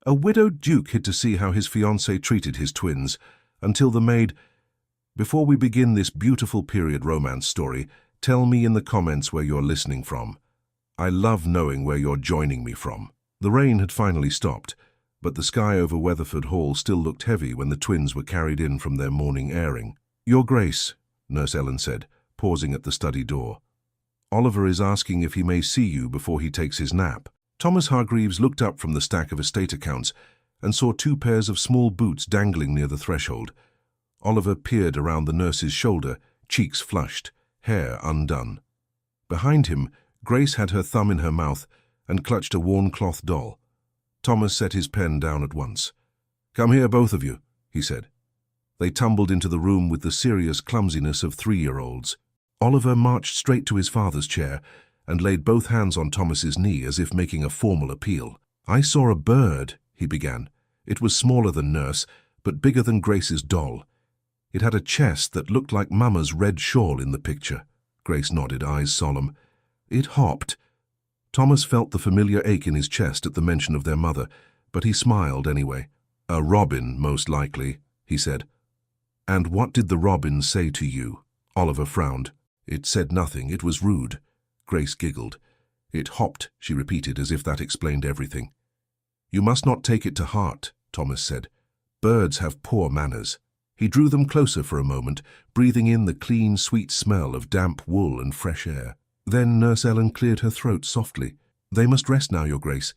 A widowed duke hid to see how his fiancée treated his twins, until the maid— Before we begin this beautiful period romance story, tell me in the comments where you're listening from. I love knowing where you're joining me from. The rain had finally stopped, but the sky over Weatherford Hall still looked heavy when the twins were carried in from their morning airing. "Your Grace," Nurse Ellen said, pausing at the study door. "Oliver is asking if he may see you before he takes his nap." Thomas Hargreaves looked up from the stack of estate accounts and saw 2 pairs of small boots dangling near the threshold. Oliver peered around the nurse's shoulder, cheeks flushed, hair undone. Behind him, Grace had her thumb in her mouth and clutched a worn cloth doll. Thomas set his pen down at once. "Come here, both of you," he said. They tumbled into the room with the serious clumsiness of 3-year-olds. Oliver marched straight to his father's chair and laid both hands on Thomas's knee as if making a formal appeal. "I saw a bird," he began. "It was smaller than Nurse, but bigger than Grace's doll. It had a chest that looked like Mama's red shawl in the picture." Grace nodded, eyes solemn. "It hopped." Thomas felt the familiar ache in his chest at the mention of their mother, but he smiled anyway. "A robin, most likely," he said. "And what did the robin say to you?" Oliver frowned. "It said nothing. It was rude." Grace giggled. "It hopped," she repeated, as if that explained everything. "You must not take it to heart," Thomas said. "Birds have poor manners." He drew them closer for a moment, breathing in the clean, sweet smell of damp wool and fresh air. Then Nurse Ellen cleared her throat softly. "They must rest now, Your Grace.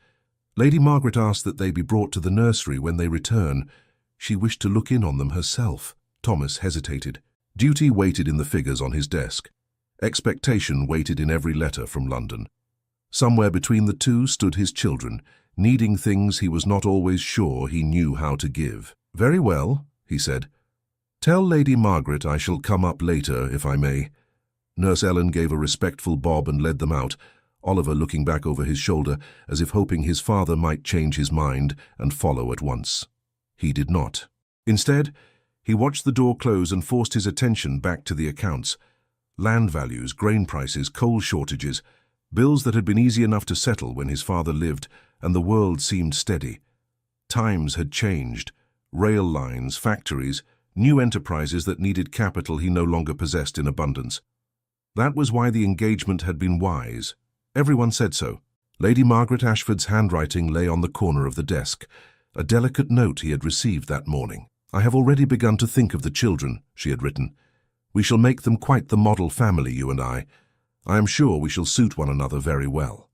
Lady Margaret asked that they be brought to the nursery when they return. She wished to look in on them herself." Thomas hesitated. Duty waited in the figures on his desk. Expectation waited in every letter from London. Somewhere between the two stood his children, needing things he was not always sure he knew how to give. "Very well," he said. "Tell Lady Margaret I shall come up later, if I may." Nurse Ellen gave a respectful bob and led them out, Oliver looking back over his shoulder as if hoping his father might change his mind and follow at once. He did not. Instead, he watched the door close and forced his attention back to the accounts. Land values, grain prices, coal shortages, bills that had been easy enough to settle when his father lived, and the world seemed steady. Times had changed. Rail lines, factories, new enterprises that needed capital he no longer possessed in abundance. That was why the engagement had been wise. Everyone said so. Lady Margaret Ashford's handwriting lay on the corner of the desk, a delicate note he had received that morning. "I have already begun to think of the children," she had written. "We shall make them quite the model family, you and I. I am sure we shall suit one another very well."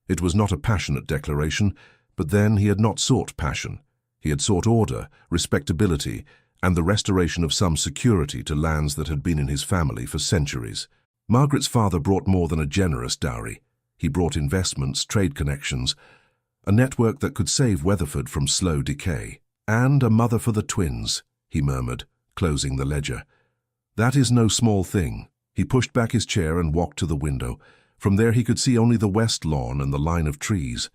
It was not a passionate declaration, but then he had not sought passion. He had sought order, respectability, and the restoration of some security to lands that had been in his family for centuries. Margaret's father brought more than a generous dowry. He brought investments, trade connections, a network that could save Weatherford from slow decay. "And a mother for the twins," he murmured, closing the ledger. "That is no small thing." He pushed back his chair and walked to the window. From there he could see only the west lawn and the line of trees.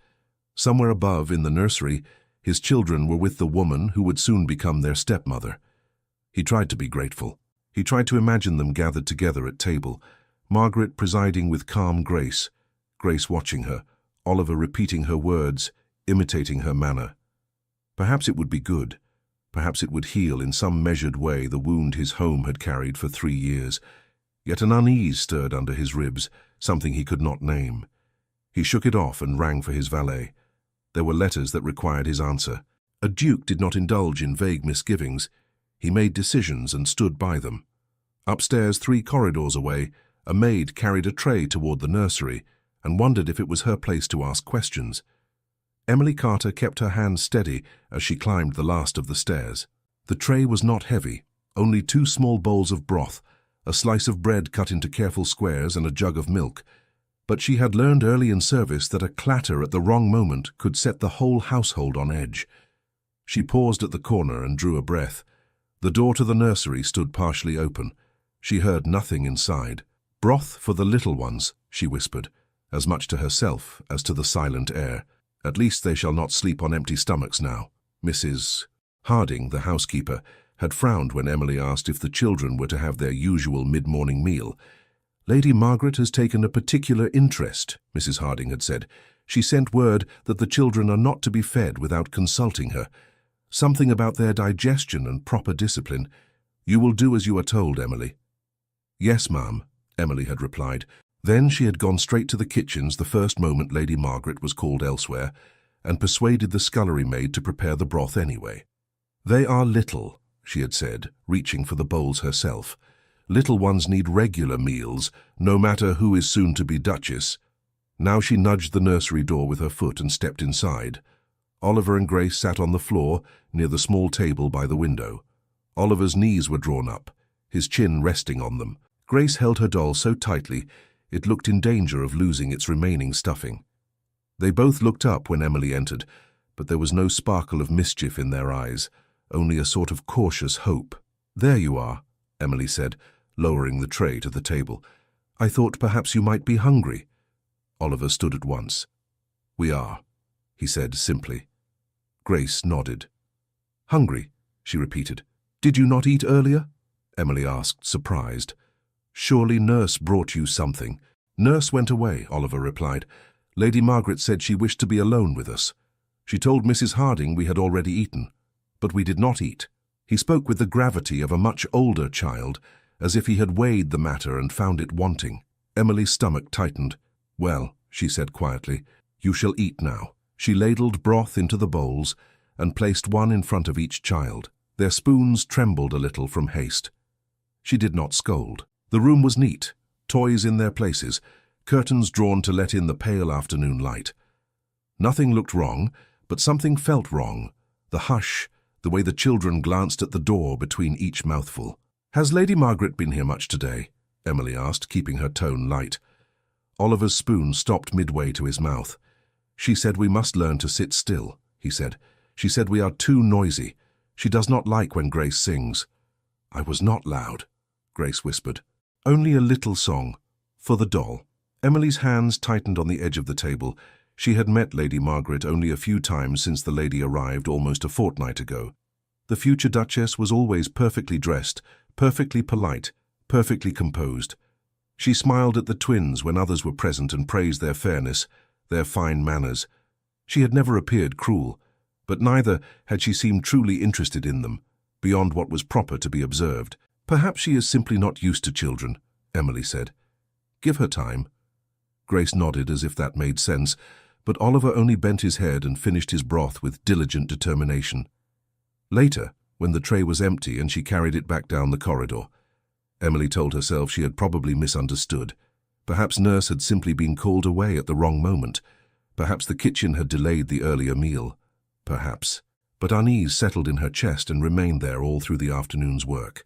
Somewhere above, in the nursery, his children were with the woman who would soon become their stepmother. He tried to be grateful. He tried to imagine them gathered together at table, Margaret presiding with calm grace, Grace watching her, Oliver repeating her words, imitating her manner. Perhaps it would be good. Perhaps it would heal in some measured way the wound his home had carried for 3 years. Yet an unease stirred under his ribs, something he could not name. He shook it off and rang for his valet. There were letters that required his answer. A duke did not indulge in vague misgivings. He made decisions and stood by them. Upstairs, 3 corridors away, a maid carried a tray toward the nursery and wondered if it was her place to ask questions. Emily Carter kept her hand steady as she climbed the last of the stairs. The tray was not heavy, only 2 small bowls of broth, a slice of bread cut into careful squares, and a jug of milk. But she had learned early in service that a clatter at the wrong moment could set the whole household on edge. She paused at the corner and drew a breath. The door to the nursery stood partially open. She heard nothing inside. "Broth for the little ones," she whispered, as much to herself as to the silent air. "At least they shall not sleep on empty stomachs now." Mrs. Harding, the housekeeper, had frowned when Emily asked if the children were to have their usual mid-morning meal. "Lady Margaret has taken a particular interest," Mrs. Harding had said. She sent word that the children are not to be fed without consulting her. Something about their digestion and proper discipline. You will do as you are told, Emily." "Yes, ma'am," Emily had replied. Then she had gone straight to the kitchens the first moment Lady Margaret was called elsewhere, and persuaded the scullery maid to prepare the broth anyway. "They are little," she had said, reaching for the bowls herself. "Little ones need regular meals, no matter who is soon to be Duchess." Now she nudged the nursery door with her foot and stepped inside. Oliver and Grace sat on the floor near the small table by the window. Oliver's knees were drawn up, his chin resting on them. Grace held her doll so tightly it looked in danger of losing its remaining stuffing. They both looked up when Emily entered, but there was no sparkle of mischief in their eyes, only a sort of cautious hope. "There you are," Emily said, lowering the tray to the table. "I thought perhaps you might be hungry." Oliver stood at once. "We are," he said simply. Grace nodded. "Hungry," she repeated. "Did you not eat earlier?" Emily asked, surprised. "Surely Nurse brought you something." "Nurse went away," Oliver replied. "Lady Margaret said she wished to be alone with us. She told Mrs. Harding we had already eaten, but we did not eat." He spoke with the gravity of a much older child, as if he had weighed the matter and found it wanting. Emily's stomach tightened. "Well," she said quietly, "you shall eat now." She ladled broth into the bowls and placed one in front of each child. Their spoons trembled a little from haste. She did not scold. The room was neat, toys in their places, curtains drawn to let in the pale afternoon light. Nothing looked wrong, but something felt wrong. The hush, the way the children glanced at the door between each mouthful. "Has Lady Margaret been here much today?" Emily asked, keeping her tone light. Oliver's spoon stopped midway to his mouth. "She said we must learn to sit still," he said. "She said we are too noisy. She does not like when Grace sings." "I was not loud," Grace whispered. "Only a little song, for the doll." Emily's hands tightened on the edge of the table. She had met Lady Margaret only a few times since the lady arrived almost a fortnight ago. The future Duchess was always perfectly dressed, perfectly polite, perfectly composed. She smiled at the twins when others were present and praised their fairness, their fine manners. She had never appeared cruel, but neither had she seemed truly interested in them, beyond what was proper to be observed. "Perhaps she is simply not used to children," Emily said. "Give her time." Grace nodded as if that made sense, but Oliver only bent his head and finished his broth with diligent determination. Later, when the tray was empty and she carried it back down the corridor, Emily told herself she had probably misunderstood. Perhaps Nurse had simply been called away at the wrong moment. Perhaps the kitchen had delayed the earlier meal. Perhaps. But unease settled in her chest and remained there all through the afternoon's work.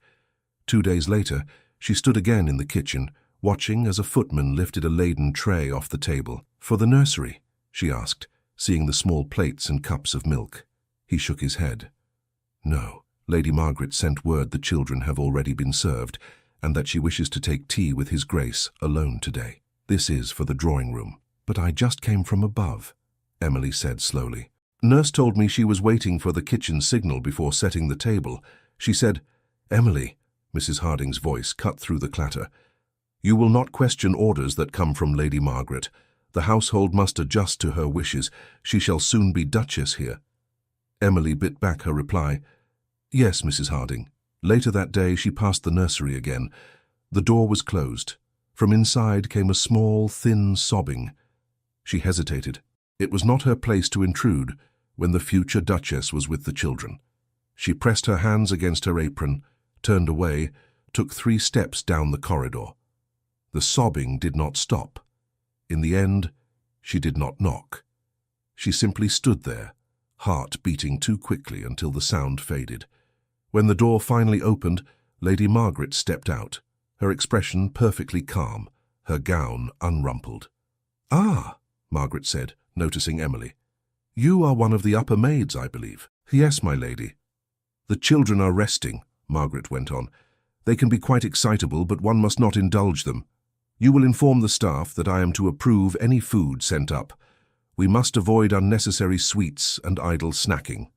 2 days later, she stood again in the kitchen, watching as a footman lifted a laden tray off the table. "For the nursery?" she asked, seeing the small plates and cups of milk. He shook his head. "No, Lady Margaret sent word the children have already been served, and that she wishes to take tea with His Grace alone today. This is for the drawing room." "But I just came from above," Emily said slowly. "Nurse told me she was waiting for the kitchen signal before setting the table. She said, 'Emily,'" Mrs. Harding's voice cut through the clatter, "you will not question orders that come from Lady Margaret. The household must adjust to her wishes. She shall soon be Duchess here." Emily bit back her reply. "Yes, Mrs. Harding." Later that day she passed the nursery again. The door was closed. From inside came a small, thin sobbing. She hesitated. It was not her place to intrude when the future Duchess was with the children. She pressed her hands against her apron, turned away, took 3 steps down the corridor. The sobbing did not stop. In the end, she did not knock. She simply stood there, heart beating too quickly until the sound faded. When the door finally opened, Lady Margaret stepped out, her expression perfectly calm, her gown unrumpled. "Ah," Margaret said, noticing Emily. "You are one of the upper maids, I believe." "Yes, my lady." "The children are resting," Margaret went on. "They can be quite excitable, but one must not indulge them. You will inform the staff that I am to approve any food sent up. We must avoid unnecessary sweets and idle snacking."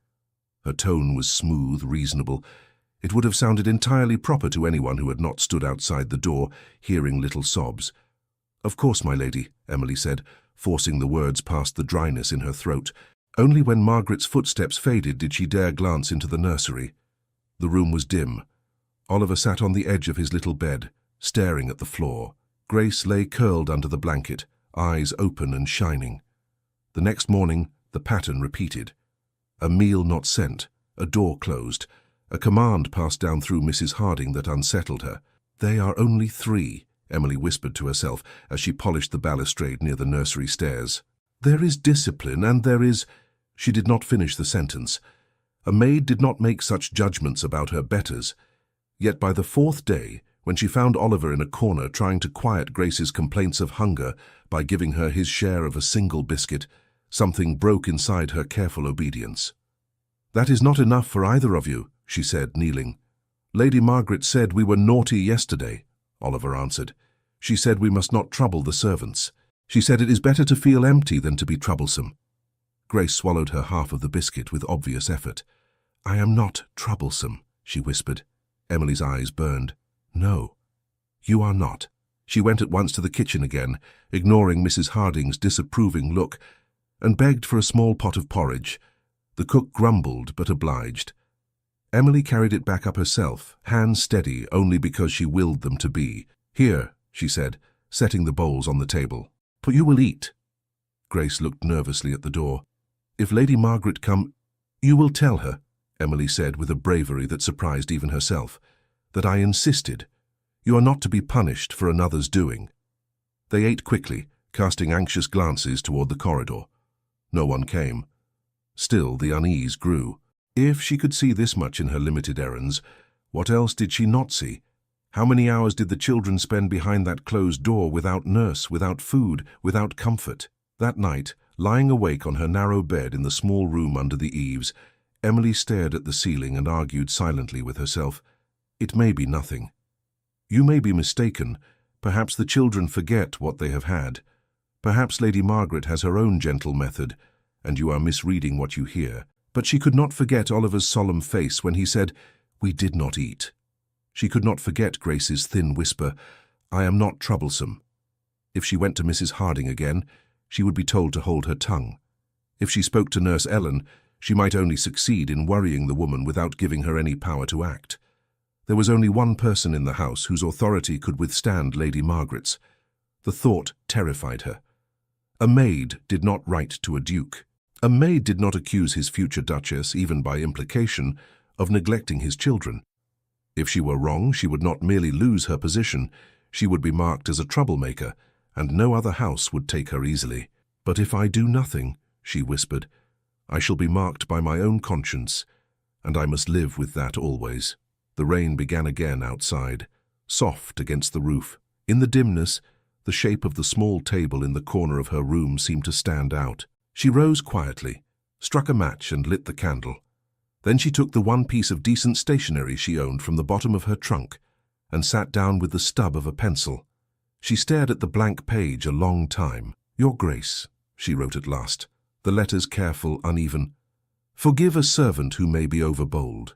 Her tone was smooth, reasonable. It would have sounded entirely proper to anyone who had not stood outside the door, hearing little sobs. "Of course, my lady," Emily said, forcing the words past the dryness in her throat. Only when Margaret's footsteps faded did she dare glance into the nursery. The room was dim. Oliver sat on the edge of his little bed, staring at the floor. Grace lay curled under the blanket, eyes open and shining. The next morning, the pattern repeated. A meal not sent, a door closed, a command passed down through Mrs. Harding that unsettled her. "They are only 3, Emily whispered to herself as she polished the balustrade near the nursery stairs. "There is discipline and there is—" She did not finish the sentence. A maid did not make such judgments about her betters. Yet by the 4th day, when she found Oliver in a corner trying to quiet Grace's complaints of hunger by giving her his share of a single biscuit, something broke inside her careful obedience. "That is not enough for either of you," she said, kneeling. "Lady Margaret said we were naughty yesterday," Oliver answered. "She said we must not trouble the servants. She said it is better to feel empty than to be troublesome." Grace swallowed her half of the biscuit with obvious effort. "I am not troublesome," she whispered. Emily's eyes burned. "No, you are not." She went at once to the kitchen again, ignoring Mrs. Harding's disapproving look, and begged for a small pot of porridge. The cook grumbled but obliged. Emily carried it back up herself, hands steady only because she willed them to be. "Here," she said, setting the bowls on the table. "But you will eat." Grace looked nervously at the door. "If Lady Margaret come—" "You will tell her," Emily said with a bravery that surprised even herself, "that I insisted. You are not to be punished for another's doing." They ate quickly, casting anxious glances toward the corridor. No one came. Still, the unease grew. If she could see this much in her limited errands, what else did she not see? How many hours did the children spend behind that closed door without nurse, without food, without comfort? That night, lying awake on her narrow bed in the small room under the eaves, Emily stared at the ceiling and argued silently with herself. "It may be nothing. You may be mistaken. Perhaps the children forget what they have had. Perhaps Lady Margaret has her own gentle method, and you are misreading what you hear." But she could not forget Oliver's solemn face when he said, "We did not eat." She could not forget Grace's thin whisper, "I am not troublesome." If she went to Mrs. Harding again, she would be told to hold her tongue. If she spoke to Nurse Ellen, she might only succeed in worrying the woman without giving her any power to act. There was only one person in the house whose authority could withstand Lady Margaret's. The thought terrified her. A maid did not write to a duke. A maid did not accuse his future duchess, even by implication, of neglecting his children. If she were wrong, she would not merely lose her position, she would be marked as a troublemaker, and no other house would take her easily. "But if I do nothing," she whispered, "I shall be marked by my own conscience, and I must live with that always." The rain began again outside, soft against the roof. In the dimness, the shape of the small table in the corner of her room seemed to stand out. She rose quietly, struck a match and lit the candle. Then she took the one piece of decent stationery she owned from the bottom of her trunk and sat down with the stub of a pencil. She stared at the blank page a long time. "Your Grace," she wrote at last, the letters careful, uneven. "Forgive a servant who may be overbold.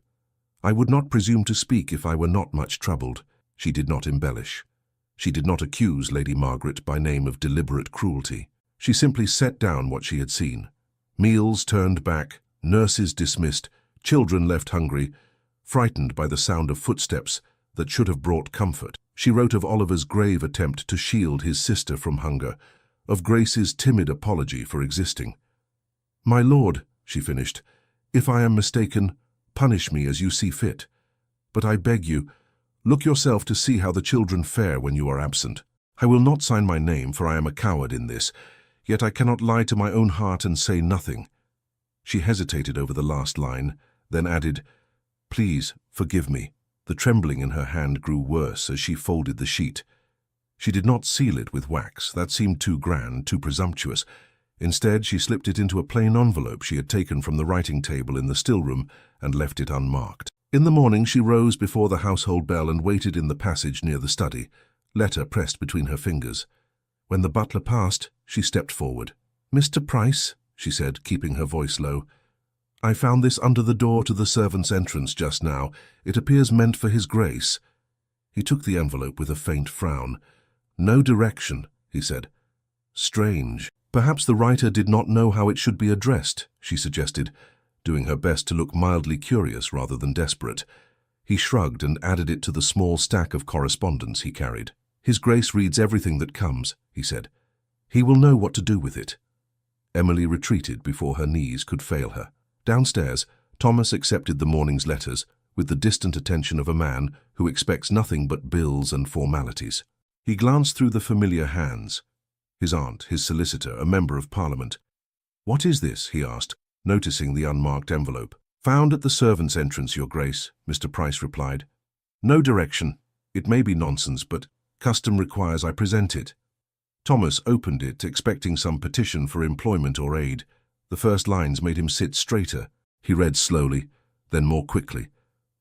I would not presume to speak if I were not much troubled." She did not embellish. She did not accuse Lady Margaret by name of deliberate cruelty. She simply set down what she had seen. Meals turned back, nurses dismissed, children left hungry, frightened by the sound of footsteps that should have brought comfort. She wrote of Oliver's grave attempt to shield his sister from hunger, of Grace's timid apology for existing. "My lord," she finished, "if I am mistaken, punish me as you see fit. But I beg you, look yourself to see how the children fare when you are absent. I will not sign my name, for I am a coward in this, yet I cannot lie to my own heart and say nothing." She hesitated over the last line, then added, "Please forgive me." The trembling in her hand grew worse as she folded the sheet. She did not seal it with wax. That seemed too grand, too presumptuous. Instead, she slipped it into a plain envelope she had taken from the writing table in the still-room and left it unmarked. In the morning, she rose before the household bell and waited in the passage near the study, letter pressed between her fingers. When the butler passed, she stepped forward. "Mr. Price," she said, keeping her voice low, "I found this under the door to the servants' entrance just now. It appears meant for His Grace." He took the envelope with a faint frown. "No direction," he said. "Strange." Perhaps the writer did not know how it should be addressed, she suggested, doing her best to look mildly curious rather than desperate. He shrugged and added it to the small stack of correspondence he carried. His Grace reads everything that comes, he said. He will know what to do with it. Emily retreated before her knees could fail her. Downstairs, Thomas accepted the morning's letters with the distant attention of a man who expects nothing but bills and formalities. He glanced through the familiar hands. His aunt, his solicitor, a member of Parliament. "What is this?" he asked, noticing the unmarked envelope. "Found at the servants' entrance, Your Grace," Mr. Price replied. "No direction. It may be nonsense, but custom requires I present it." Thomas opened it, expecting some petition for employment or aid. The first lines made him sit straighter. He read slowly, then more quickly,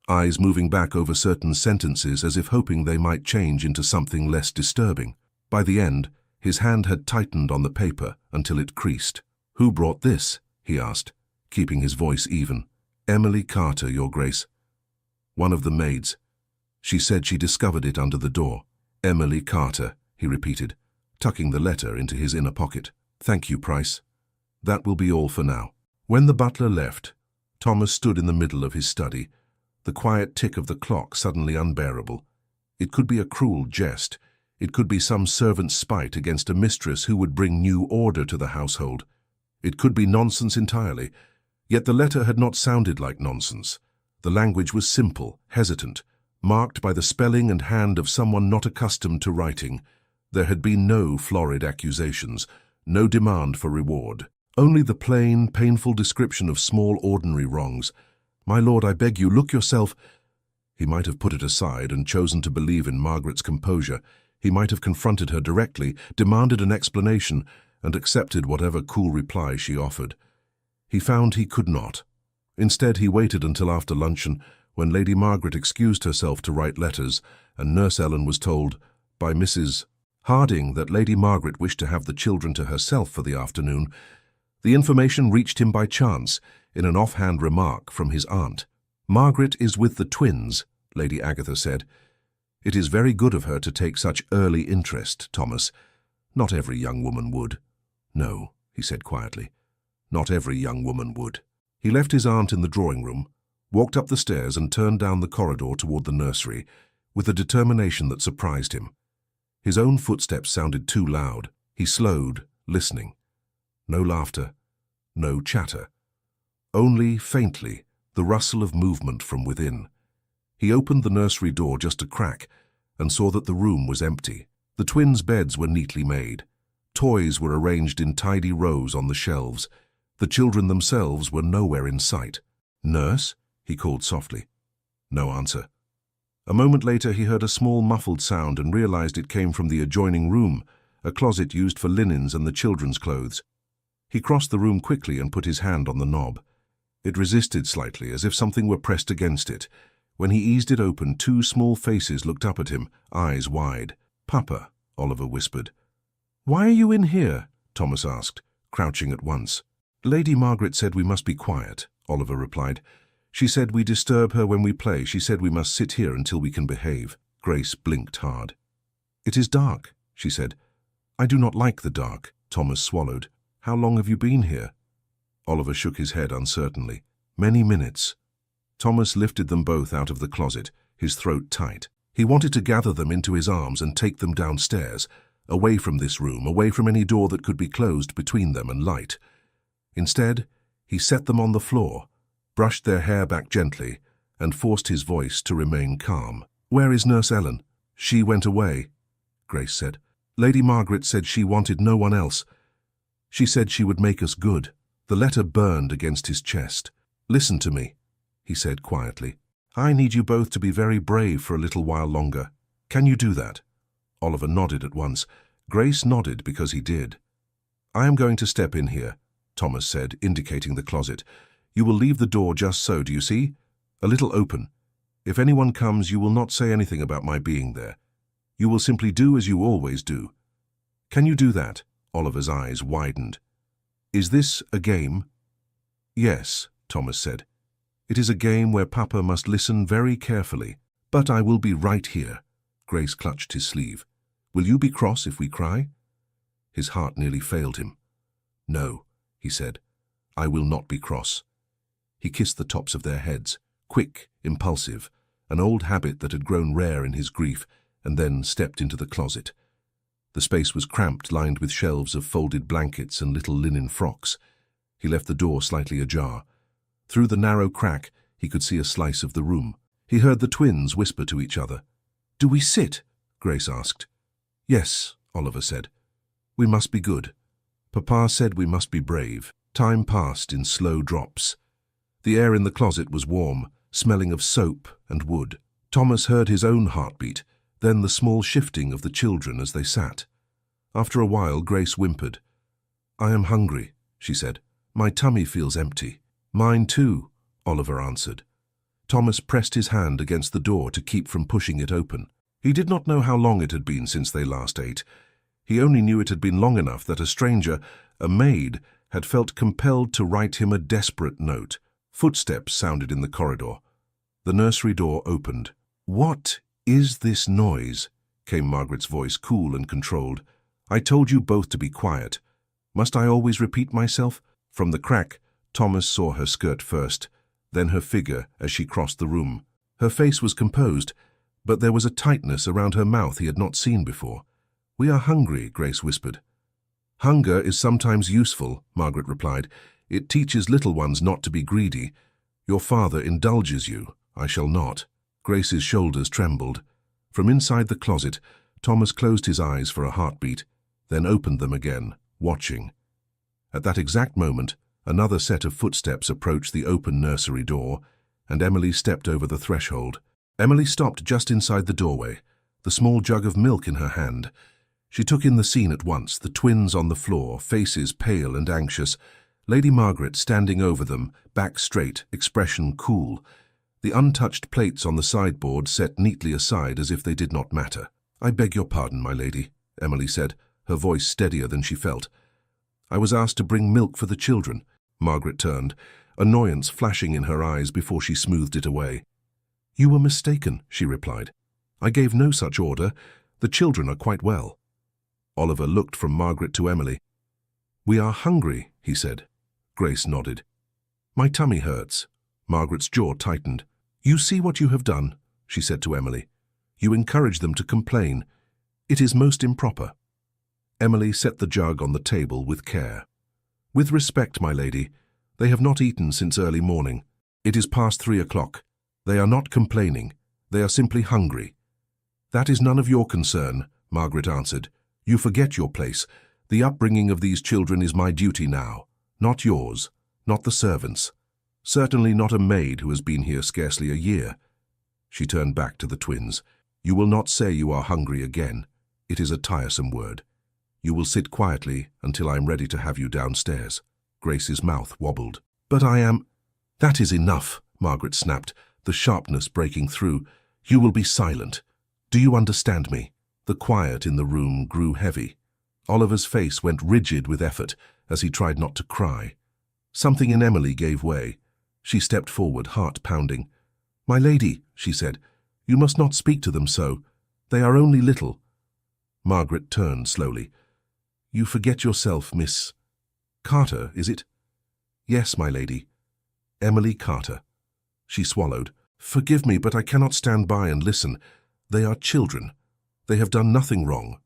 eyes moving back over certain sentences as if hoping they might change into something less disturbing. By the end, his hand had tightened on the paper until it creased. "Who brought this?" he asked, keeping his voice even. "Emily Carter, Your Grace." "One of the maids. She said she discovered it under the door." "Emily Carter," he repeated, tucking the letter into his inner pocket. "Thank you, Price. That will be all for now." When the butler left, Thomas stood in the middle of his study, the quiet tick of the clock suddenly unbearable. It could be a cruel jest. It could be some servant's spite against a mistress who would bring new order to the household. It could be nonsense entirely. Yet the letter had not sounded like nonsense. The language was simple, hesitant, marked by the spelling and hand of someone not accustomed to writing. There had been no florid accusations, no demand for reward. Only the plain, painful description of small, ordinary wrongs. "My lord, I beg you, look yourself." He might have put it aside and chosen to believe in Margaret's composure. He might have confronted her directly, demanded an explanation, and accepted whatever cool reply she offered. He found he could not. Instead, he waited until after luncheon, when Lady Margaret excused herself to write letters, and Nurse Ellen was told by Mrs. Harding that Lady Margaret wished to have the children to herself for the afternoon. The information reached him by chance, in an offhand remark from his aunt. "Margaret is with the twins," Lady Agatha said. "It is very good of her to take such early interest, Thomas. Not every young woman would." "No," he said quietly. "Not every young woman would." He left his aunt in the drawing-room, walked up the stairs and turned down the corridor toward the nursery, with a determination that surprised him. His own footsteps sounded too loud. He slowed, listening. No laughter, no chatter. Only, faintly, the rustle of movement from within. He opened the nursery door just a crack and saw that the room was empty. The twins' beds were neatly made. Toys were arranged in tidy rows on the shelves. The children themselves were nowhere in sight. "Nurse?" he called softly. No answer. A moment later he heard a small muffled sound and realized it came from the adjoining room, a closet used for linens and the children's clothes. He crossed the room quickly and put his hand on the knob. It resisted slightly, as if something were pressed against it. When he eased it open, two small faces looked up at him, eyes wide. "Papa," Oliver whispered. "Why are you in here?" Thomas asked, crouching at once. "Lady Margaret said we must be quiet," Oliver replied. "She said we disturb her when we play. She said we must sit here until we can behave." Grace blinked hard. "It is dark," she said. "I do not like the dark." Thomas swallowed. "How long have you been here?" Oliver shook his head uncertainly. "Many minutes." Thomas lifted them both out of the closet, his throat tight. He wanted to gather them into his arms and take them downstairs, away from this room, away from any door that could be closed between them and light. Instead, he set them on the floor, brushed their hair back gently, and forced his voice to remain calm. "Where is Nurse Ellen?" "She went away," Grace said. "Lady Margaret said she wanted no one else. She said she would make us good." The letter burned against his chest. "Listen to me," he said quietly. "I need you both to be very brave for a little while longer. Can you do that?" Oliver nodded at once. Grace nodded because he did. "I am going to step in here," Thomas said, indicating the closet. "You will leave the door just so, do you see? A little open. If anyone comes, you will not say anything about my being there. You will simply do as you always do. Can you do that?" Oliver's eyes widened. "Is this a game?" "Yes," Thomas said. "It is a game where Papa must listen very carefully. But I will be right here." Grace clutched his sleeve. "Will you be cross if we cry?" His heart nearly failed him. "No," he said. "I will not be cross." He kissed the tops of their heads, quick, impulsive, an old habit that had grown rare in his grief, and then stepped into the closet. The space was cramped, lined with shelves of folded blankets and little linen frocks. He left the door slightly ajar. Through the narrow crack, he could see a slice of the room. He heard the twins whisper to each other. "Do we sit?" Grace asked. "Yes," Oliver said. "We must be good. Papa said we must be brave." Time passed in slow drops. The air in the closet was warm, smelling of soap and wood. Thomas heard his own heartbeat, then the small shifting of the children as they sat. After a while, Grace whimpered. "I am hungry," she said. "My tummy feels empty." "Mine too," Oliver answered. Thomas pressed his hand against the door to keep from pushing it open. He did not know how long it had been since they last ate. He only knew it had been long enough that a stranger, a maid, had felt compelled to write him a desperate note. Footsteps sounded in the corridor. The nursery door opened. "What is this noise?" came Margaret's voice, cool and controlled. "I told you both to be quiet. Must I always repeat myself?" From the crack, Thomas saw her skirt first, then her figure as she crossed the room. Her face was composed, but there was a tightness around her mouth he had not seen before. "We are hungry," Grace whispered. "Hunger is sometimes useful," Margaret replied. "It teaches little ones not to be greedy. Your father indulges you. I shall not." Grace's shoulders trembled. From inside the closet, Thomas closed his eyes for a heartbeat, then opened them again, watching. At that exact moment, another set of footsteps approached the open nursery door, and Emily stepped over the threshold. Emily stopped just inside the doorway, the small jug of milk in her hand. She took in the scene at once, the twins on the floor, faces pale and anxious, Lady Margaret standing over them, back straight, expression cool, the untouched plates on the sideboard set neatly aside as if they did not matter. "I beg your pardon, my lady," Emily said, her voice steadier than she felt. "I was asked to bring milk for the children." Margaret turned, annoyance flashing in her eyes before she smoothed it away. "You were mistaken," she replied. "I gave no such order. The children are quite well." Oliver looked from Margaret to Emily. "We are hungry," he said. Grace nodded. "My tummy hurts." Margaret's jaw tightened. "You see what you have done," she said to Emily. "You encourage them to complain. It is most improper." Emily set the jug on the table with care. "With respect, my lady, they have not eaten since early morning. It is past 3 o'clock. They are not complaining. They are simply hungry." "That is none of your concern," Margaret answered. "You forget your place. The upbringing of these children is my duty now, not yours, not the servants'. Certainly not a maid who has been here scarcely a year." She turned back to the twins. "You will not say you are hungry again. It is a tiresome word. You will sit quietly until I am ready to have you downstairs." Grace's mouth wobbled. "But I am—" "That is enough," Margaret snapped, the sharpness breaking through. "You will be silent. Do you understand me?" The quiet in the room grew heavy. Oliver's face went rigid with effort as he tried not to cry. Something in Emily gave way. She stepped forward, heart pounding. "My lady," she said, "you must not speak to them so. They are only little." Margaret turned slowly. "You forget yourself, Miss Carter, is it?" "Yes, my lady. Emily Carter." She swallowed. "Forgive me, but I cannot stand by and listen. They are children. They have done nothing wrong."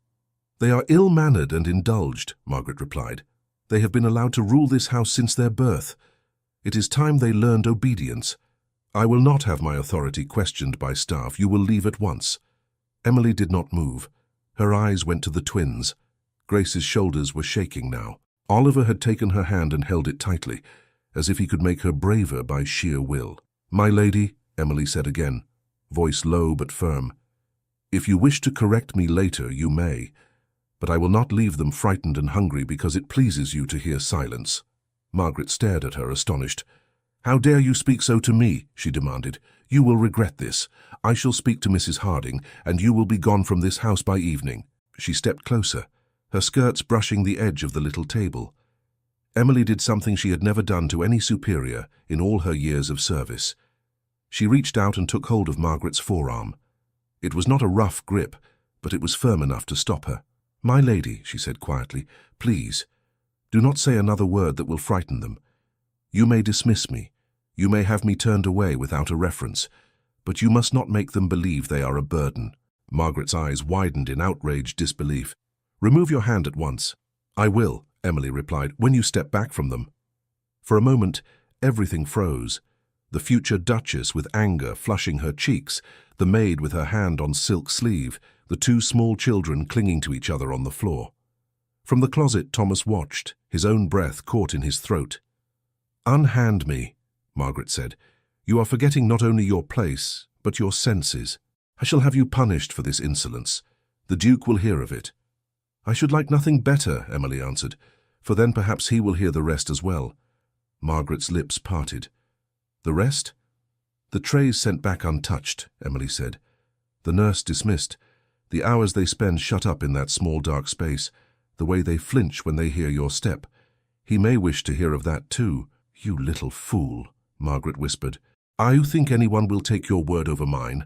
"They are ill-mannered and indulged," Margaret replied. "They have been allowed to rule this house since their birth. It is time they learned obedience. I will not have my authority questioned by staff. You will leave at once." Emily did not move. Her eyes went to the twins. Grace's shoulders were shaking now. Oliver had taken her hand and held it tightly, as if he could make her braver by sheer will. "My lady," Emily said again, voice low but firm, "if you wish to correct me later, you may, but I will not leave them frightened and hungry because it pleases you to hear silence." Margaret stared at her, astonished. "How dare you speak so to me?" she demanded. "You will regret this. I shall speak to Mrs. Harding, and you will be gone from this house by evening." She stepped closer, her skirts brushing the edge of the little table. Emily did something she had never done to any superior in all her years of service. She reached out and took hold of Margaret's forearm. It was not a rough grip, but it was firm enough to stop her. "My lady," she said quietly, "please, Do not say another word that will frighten them. You may dismiss me. You may have me turned away without a reference, but you must not make them believe they are a burden." Margaret's eyes widened in outraged disbelief. "Remove your hand at once." "I will," Emily replied, "when you step back from them." For a moment, everything froze. The future Duchess with anger flushing her cheeks, the maid with her hand on silk sleeve, the two small children clinging to each other on the floor. From the closet, Thomas watched, his own breath caught in his throat. "Unhand me," Margaret said. "You are forgetting not only your place, but your senses. I shall have you punished for this insolence. The Duke will hear of it." "I should like nothing better," Emily answered, "for then perhaps he will hear the rest as well." Margaret's lips parted. "The rest?" "The trays sent back untouched," Emily said. "The nurse dismissed. The hours they spend shut up in that small dark space, the way they flinch when they hear your step. He may wish to hear of that too." "You little fool," Margaret whispered. "I think anyone will take your word over mine.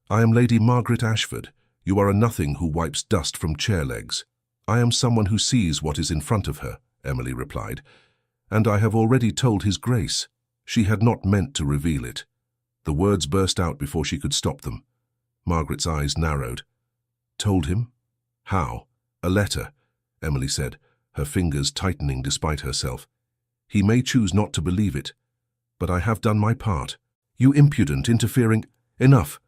I am Lady Margaret Ashford. You are a nothing who wipes dust from chair legs." "I am someone who sees what is in front of her," Emily replied. "And I have already told His Grace." She had not meant to reveal it. The words burst out before she could stop them. Margaret's eyes narrowed. "Told him? How?" "A letter," Emily said, her fingers tightening despite herself. "He may choose not to believe it, but I have done my part." "You impudent, interfering—" "Enough!"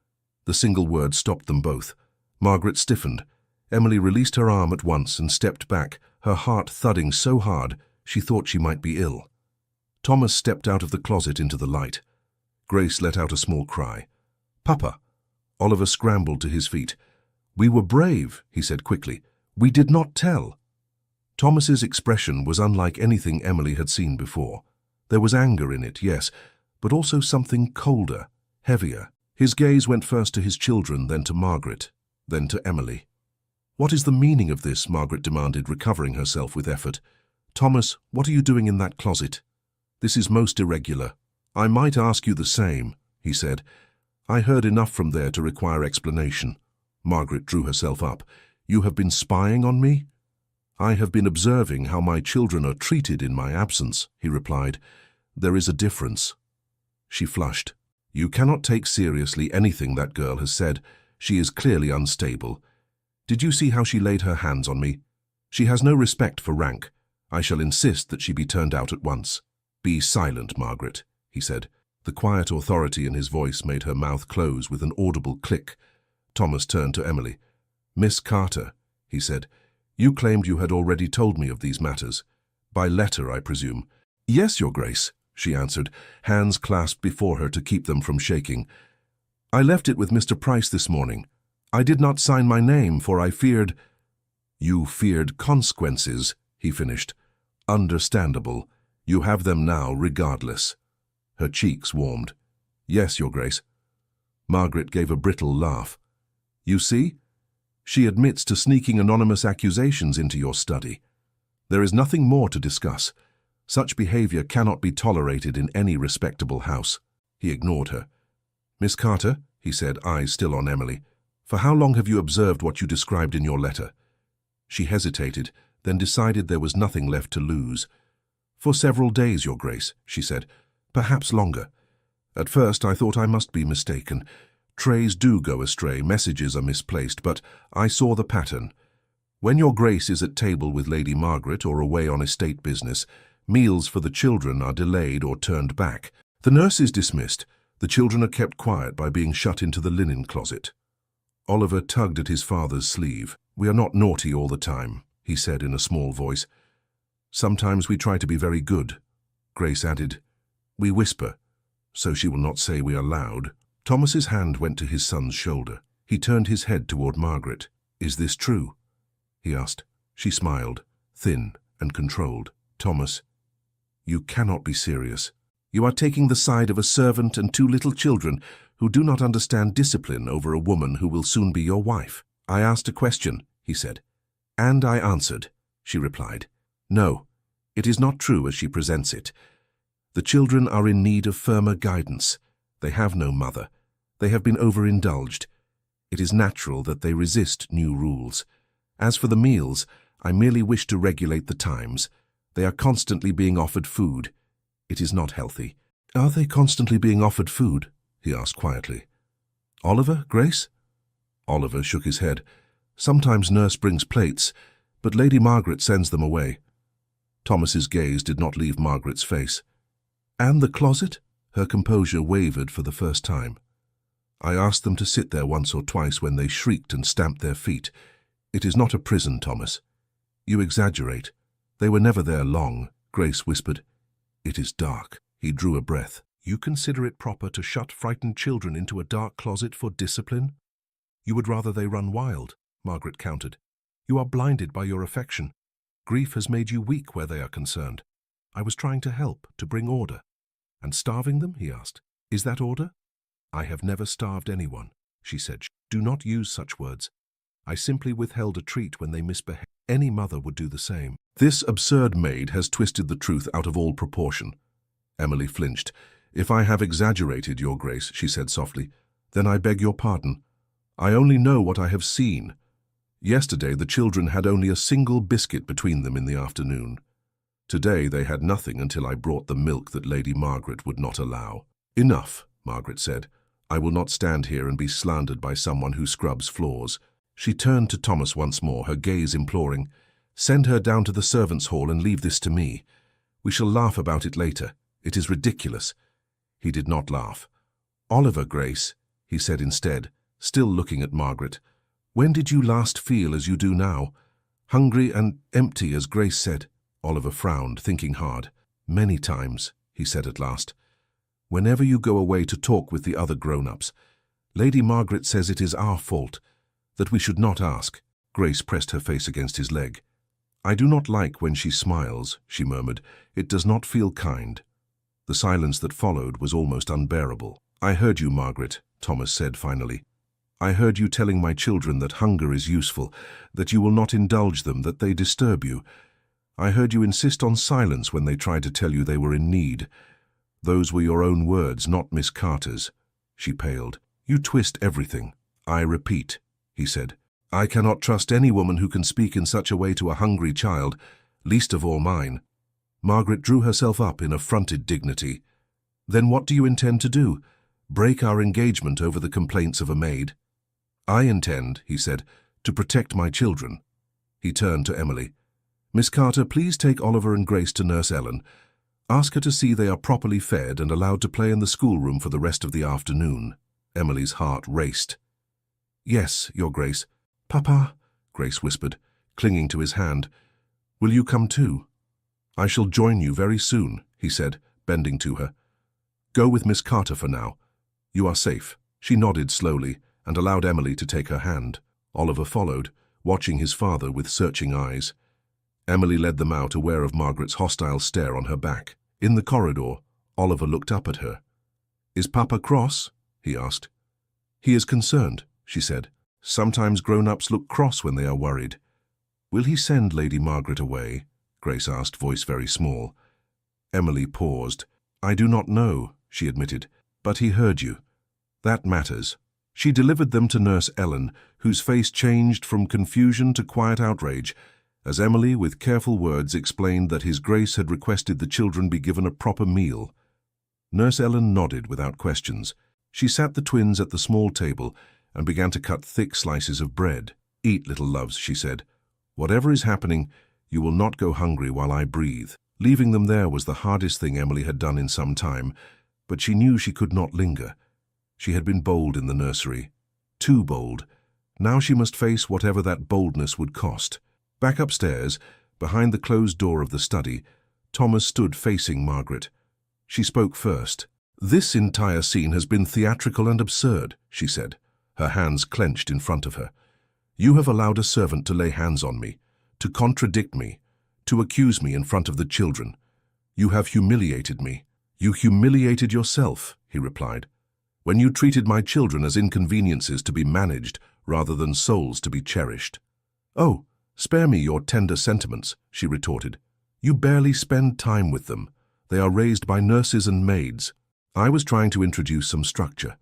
The single word stopped them both. Margaret stiffened. Emily released her arm at once and stepped back, her heart thudding so hard she thought she might be ill. Thomas stepped out of the closet into the light. Grace let out a small cry. "Papa!" Oliver scrambled to his feet. "We were brave," he said quickly. "We did not tell." Thomas's expression was unlike anything Emily had seen before. There was anger in it, yes, but also something colder, heavier. His gaze went first to his children, then to Margaret, then to Emily. "What is the meaning of this?" Margaret demanded, recovering herself with effort. "Thomas, what are you doing in that closet?" "This is most irregular." "I might ask you the same," he said. "I heard enough from there to require explanation." Margaret drew herself up. "You have been spying on me?" "I have been observing how my children are treated in my absence," he replied. "There is a difference." She flushed. "You cannot take seriously anything that girl has said. She is clearly unstable. Did you see how she laid her hands on me? She has no respect for rank. I shall insist that she be turned out at once." "Be silent, Margaret," he said. The quiet authority in his voice made her mouth close with an audible click. Thomas turned to Emily. "Miss Carter," he said, "you claimed you had already told me of these matters. By letter, I presume." "Yes, Your Grace," she answered, hands clasped before her to keep them from shaking. "I left it with Mr. Price this morning. I did not sign my name, for I feared—" "You feared consequences," he finished. "Understandable. You have them now, regardless." Her cheeks warmed. "Yes, Your Grace." Margaret gave a brittle laugh. "You see? She admits to sneaking anonymous accusations into your study. There is nothing more to discuss. Such behavior cannot be tolerated in any respectable house." He ignored her. "Miss Carter," he said, eyes still on Emily, "for how long have you observed what you described in your letter?" She hesitated, then decided there was nothing left to lose. "For several days, Your Grace," she said, "perhaps longer. At first I thought I must be mistaken. Trays do go astray, messages are misplaced, but I saw the pattern. When Your Grace is at table with Lady Margaret or away on estate business, meals for the children are delayed or turned back. The nurse is dismissed. The children are kept quiet by being shut into the linen closet." Oliver tugged at his father's sleeve. "We are not naughty all the time," he said in a small voice. "Sometimes we try to be very good." Grace added, "We whisper, so she will not say we are loud." Thomas's hand went to his son's shoulder. He turned his head toward Margaret. "Is this true?" he asked. She smiled, thin and controlled. "Thomas, you cannot be serious. You are taking the side of a servant and two little children who do not understand discipline over a woman who will soon be your wife." "I asked a question," he said. "And I answered," she replied. "No, it is not true as she presents it. The children are in need of firmer guidance. They have no mother. They have been overindulged. It is natural that they resist new rules. As for the meals, I merely wish to regulate the times. They are constantly being offered food. It is not healthy. Are they constantly being offered food? He asked quietly. Oliver, Grace? Oliver shook his head. Sometimes nurse brings plates, but Lady Margaret sends them away. Thomas's gaze did not leave Margaret's face. And the closet? Her composure wavered for the first time. I asked them to sit there once or twice when they shrieked and stamped their feet. It is not a prison, Thomas. You exaggerate. They were never there long, Grace whispered. It is dark. He drew a breath. You consider it proper to shut frightened children into a dark closet for discipline? You would rather they run wild, Margaret countered. You are blinded by your affection. Grief has made you weak where they are concerned. I was trying to help, to bring order. And starving them, he asked. Is that order? I have never starved anyone, she said. Do not use such words. I simply withheld a treat when they misbehaved. Any mother would do the same. This absurd maid has twisted the truth out of all proportion. Emily flinched. If I have exaggerated, Your Grace, she said softly, then I beg your pardon. I only know what I have seen. Yesterday the children had only a single biscuit between them in the afternoon. Today they had nothing until I brought the milk that Lady Margaret would not allow. Enough, Margaret said. I will not stand here and be slandered by someone who scrubs floors. She turned to Thomas once more, her gaze imploring. Send her down to the servants' hall and leave this to me. We shall laugh about it later. It is ridiculous. He did not laugh. Oliver, Grace, he said instead, still looking at Margaret. When did you last feel as you do now? Hungry and empty, as Grace said. Oliver frowned, thinking hard. Many times, he said at last. Whenever you go away to talk with the other grown-ups, Lady Margaret says it is our fault, that we should not ask. Grace pressed her face against his leg. I do not like when she smiles, she murmured. It does not feel kind. The silence that followed was almost unbearable. I heard you, Margaret, Thomas said finally. I heard you telling my children that hunger is useful, that you will not indulge them, that they disturb you. I heard you insist on silence when they tried to tell you they were in need. Those were your own words, not Miss Carter's. She paled. You twist everything. I repeat, he said. I cannot trust any woman who can speak in such a way to a hungry child, least of all mine. Margaret drew herself up in affronted dignity. Then what do you intend to do? Break our engagement over the complaints of a maid? I intend, he said, to protect my children. He turned to Emily. Miss Carter, please take Oliver and Grace to Nurse Ellen. Ask her to see they are properly fed and allowed to play in the schoolroom for the rest of the afternoon. Emily's heart raced. Yes, Your Grace. Papa, Grace whispered, clinging to his hand. Will you come too? I shall join you very soon, he said, bending to her. Go with Miss Carter for now. You are safe. She nodded slowly and allowed Emily to take her hand. Oliver followed, watching his father with searching eyes. Emily led them out, aware of Margaret's hostile stare on her back. In the corridor, Oliver looked up at her. Is Papa cross? He asked. He is concerned, she said. Sometimes grown-ups look cross when they are worried. Will he send Lady Margaret away? Grace asked, voice very small. Emily paused. I do not know, she admitted, but he heard you. That matters. She delivered them to Nurse Ellen, whose face changed from confusion to quiet outrage, as Emily, with careful words, explained that His Grace had requested the children be given a proper meal. Nurse Ellen nodded without questions. She sat the twins at the small table and began to cut thick slices of bread. Eat, little loves, she said. Whatever is happening, you will not go hungry while I breathe. Leaving them there was the hardest thing Emily had done in some time, but she knew she could not linger. She had been bold in the nursery. Too bold. Now she must face whatever that boldness would cost. Back upstairs, behind the closed door of the study, Thomas stood facing Margaret. She spoke first. This entire scene has been theatrical and absurd, she said, her hands clenched in front of her. You have allowed a servant to lay hands on me, to contradict me, to accuse me in front of the children. You have humiliated me. You humiliated yourself, he replied, when you treated my children as inconveniences to be managed rather than souls to be cherished. Oh, spare me your tender sentiments, she retorted. You barely spend time with them. They are raised by nurses and maids. I was trying to introduce some structure.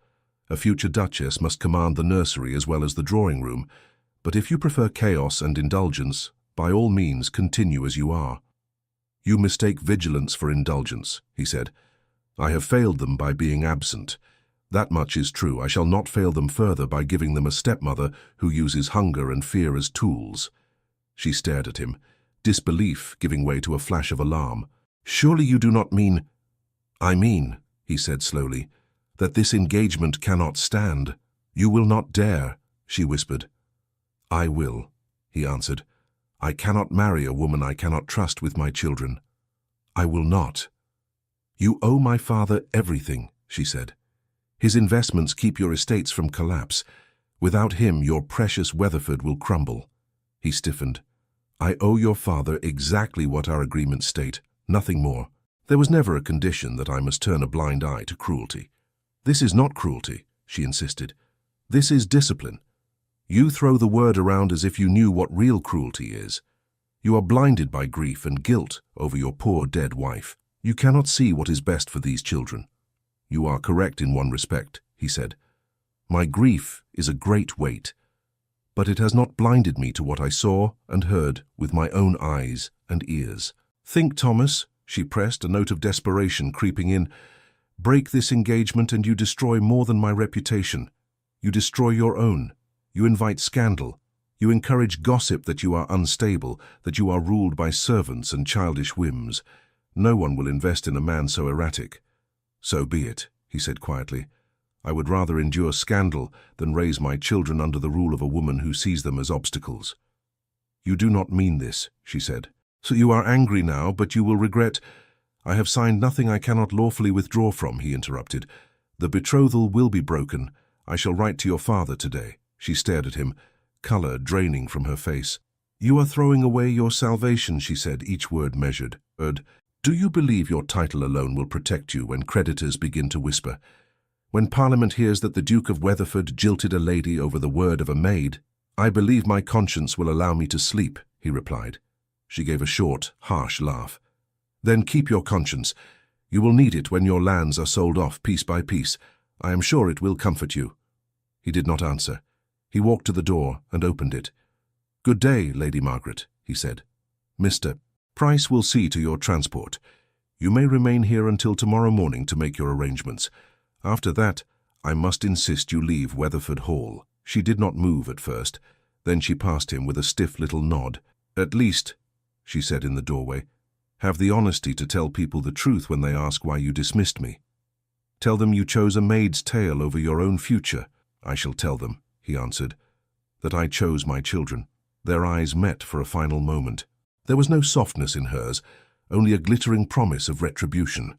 A future duchess must command the nursery as well as the drawing room, but if you prefer chaos and indulgence, by all means continue as you are. You mistake vigilance for indulgence, he said. I have failed them by being absent. That much is true. I shall not fail them further by giving them a stepmother who uses hunger and fear as tools. She stared at him, disbelief giving way to a flash of alarm. Surely you do not mean— I mean, he said slowly, that this engagement cannot stand. You will not dare, she whispered. I will, he answered. I cannot marry a woman I cannot trust with my children. I will not. You owe my father everything, she said. His investments keep your estates from collapse. Without him, your precious Weatherford will crumble. He stiffened. I owe your father exactly what our agreements state, nothing more. There was never a condition that I must turn a blind eye to cruelty. This is not cruelty, she insisted. This is discipline. You throw the word around as if you knew what real cruelty is. You are blinded by grief and guilt over your poor dead wife. You cannot see what is best for these children. You are correct in one respect, he said. My grief is a great weight, but it has not blinded me to what I saw and heard with my own eyes and ears. Think, Thomas, she pressed, a note of desperation creeping in. Break this engagement and you destroy more than my reputation. You destroy your own. You invite scandal. You encourage gossip that you are unstable, that you are ruled by servants and childish whims. No one will invest in a man so erratic. So be it, he said quietly. I would rather endure scandal than raise my children under the rule of a woman who sees them as obstacles. You do not mean this, she said. So you are angry now, but you will regret— I have signed nothing I cannot lawfully withdraw from, he interrupted. The betrothal will be broken. I shall write to your father today. She stared at him, colour draining from her face. You are throwing away your salvation, she said, each word measured. Do you believe your title alone will protect you when creditors begin to whisper? When Parliament hears that the Duke of Weatherford jilted a lady over the word of a maid? I believe my conscience will allow me to sleep, he replied. She gave a short, harsh laugh. Then keep your conscience. You will need it when your lands are sold off piece by piece. I am sure it will comfort you. He did not answer. He walked to the door and opened it. Good day, Lady Margaret, he said. Mr. Price will see to your transport. You may remain here until tomorrow morning to make your arrangements. After that, I must insist you leave Weatherford Hall. She did not move at first. Then she passed him with a stiff little nod. At least, she said in the doorway, have the honesty to tell people the truth when they ask why you dismissed me. Tell them you chose a maid's tale over your own future. I shall tell them, he answered, that I chose my children. Their eyes met for a final moment. There was no softness in hers, only a glittering promise of retribution.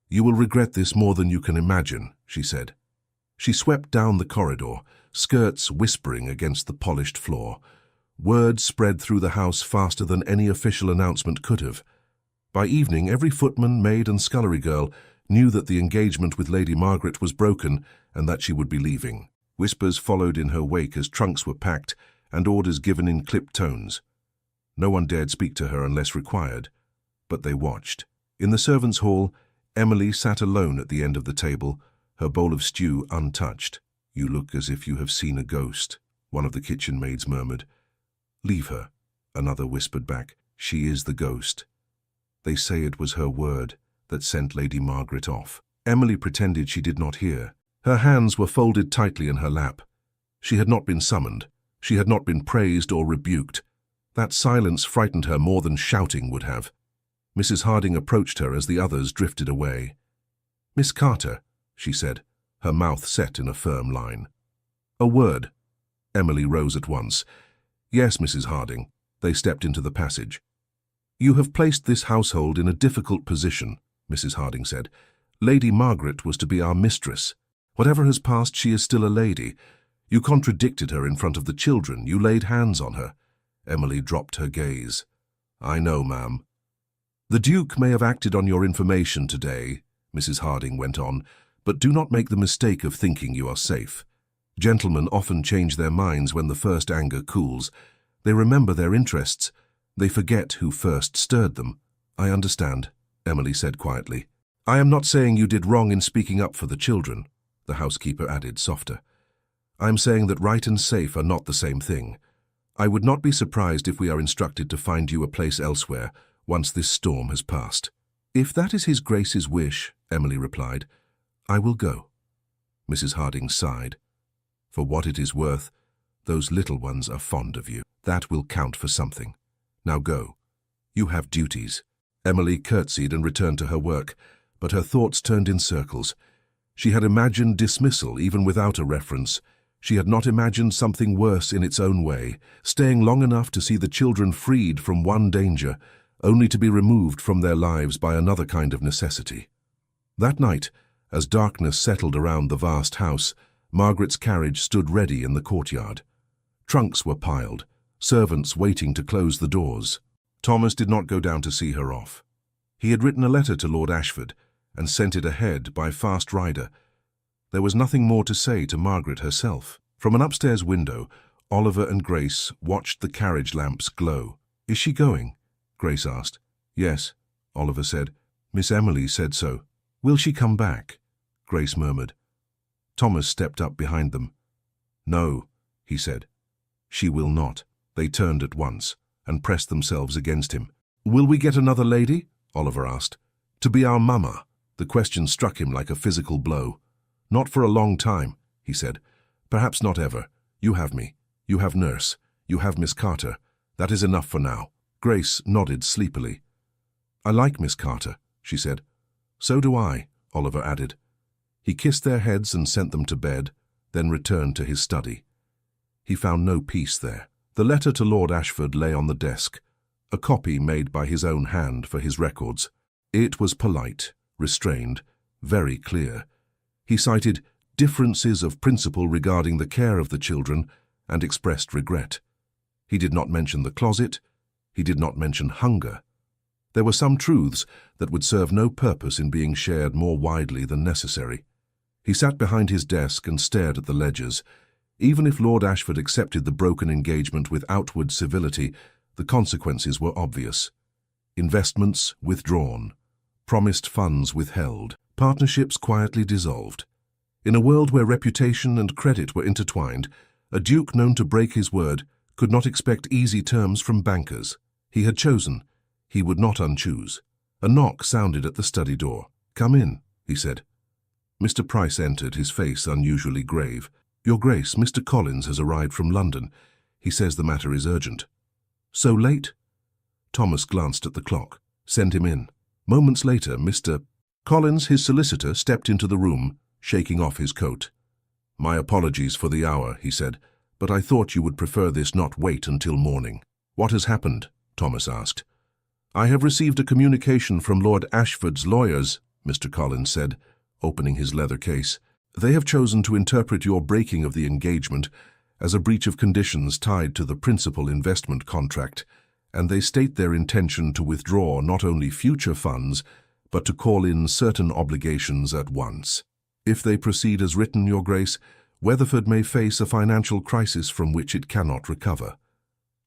You will regret this more than you can imagine, she said. She swept down the corridor, skirts whispering against the polished floor. Word spread through the house faster than any official announcement could have. By evening, every footman, maid and scullery girl knew that the engagement with Lady Margaret was broken and that she would be leaving. Whispers followed in her wake as trunks were packed and orders given in clipped tones. No one dared speak to her unless required, but they watched. In the servants' hall, Emily sat alone at the end of the table, her bowl of stew untouched. You look as if you have seen a ghost, one of the kitchen maids murmured. Leave her, another whispered back. She is the ghost. They say it was her word that sent Lady Margaret off. Emily pretended she did not hear. Her hands were folded tightly in her lap. She had not been summoned. She had not been praised or rebuked. That silence frightened her more than shouting would have. Mrs. Harding approached her as the others drifted away. Miss Carter, she said, her mouth set in a firm line. A word. Emily rose at once. Yes, Mrs. Harding. They stepped into the passage. You have placed this household in a difficult position, Mrs. Harding said. Lady Margaret was to be our mistress. Whatever has passed, she is still a lady. You contradicted her in front of the children. You laid hands on her. Emily dropped her gaze. I know, ma'am. The Duke may have acted on your information today, Mrs. Harding went on, but do not make the mistake of thinking you are safe. Gentlemen often change their minds when the first anger cools. They remember their interests. They forget who first stirred them. I understand, Emily said quietly. I am not saying you did wrong in speaking up for the children, the housekeeper added softer. I am saying that right and safe are not the same thing. I would not be surprised if we are instructed to find you a place elsewhere, once this storm has passed. If that is his Grace's wish, Emily replied, I will go. Mrs. Harding sighed. For what it is worth, those little ones are fond of you. That will count for something. Now go. You have duties. Emily curtsied and returned to her work, but her thoughts turned in circles. She had imagined dismissal even without a reference. She had not imagined something worse in its own way, staying long enough to see the children freed from one danger, only to be removed from their lives by another kind of necessity. That night, as darkness settled around the vast house, Margaret's carriage stood ready in the courtyard. Trunks were piled, servants waiting to close the doors. Thomas did not go down to see her off. He had written a letter to Lord Ashford and sent it ahead by fast rider. There was nothing more to say to Margaret herself. From an upstairs window, Oliver and Grace watched the carriage lamps glow. Is she going? Grace asked. Yes, Oliver said. Miss Emily said so. Will she come back? Grace murmured. Thomas stepped up behind them. No, he said. She will not. They turned at once and pressed themselves against him. Will we get another lady? Oliver asked. To be our mamma. The question struck him like a physical blow. Not for a long time, he said. Perhaps not ever. You have me. You have nurse. You have Miss Carter. That is enough for now. Grace nodded sleepily. I like Miss Carter, she said. So do I, Oliver added. He kissed their heads and sent them to bed, then returned to his study. He found no peace there. The letter to Lord Ashford lay on the desk, a copy made by his own hand for his records. It was polite, restrained, very clear. He cited differences of principle regarding the care of the children and expressed regret. He did not mention the closet. He did not mention hunger. There were some truths that would serve no purpose in being shared more widely than necessary. He sat behind his desk and stared at the ledgers. Even if Lord Ashford accepted the broken engagement with outward civility, the consequences were obvious. Investments withdrawn, promised funds withheld, partnerships quietly dissolved. In a world where reputation and credit were intertwined, a duke known to break his word could not expect easy terms from bankers. He had chosen. He would not unchoose. A knock sounded at the study door. Come in, he said. Mr. Price entered, his face unusually grave. Your Grace, Mr. Collins has arrived from London. He says the matter is urgent. So late? Thomas glanced at the clock. Send him in. Moments later, Mr. Collins, his solicitor, stepped into the room, shaking off his coat. My apologies for the hour, he said, but I thought you would prefer this not wait until morning. What has happened? Thomas asked. I have received a communication from Lord Ashford's lawyers, Mr. Collins said, opening his leather case. They have chosen to interpret your breaking of the engagement as a breach of conditions tied to the principal investment contract, and they state their intention to withdraw not only future funds, but to call in certain obligations at once. If they proceed as written, Your Grace, Weatherford may face a financial crisis from which it cannot recover.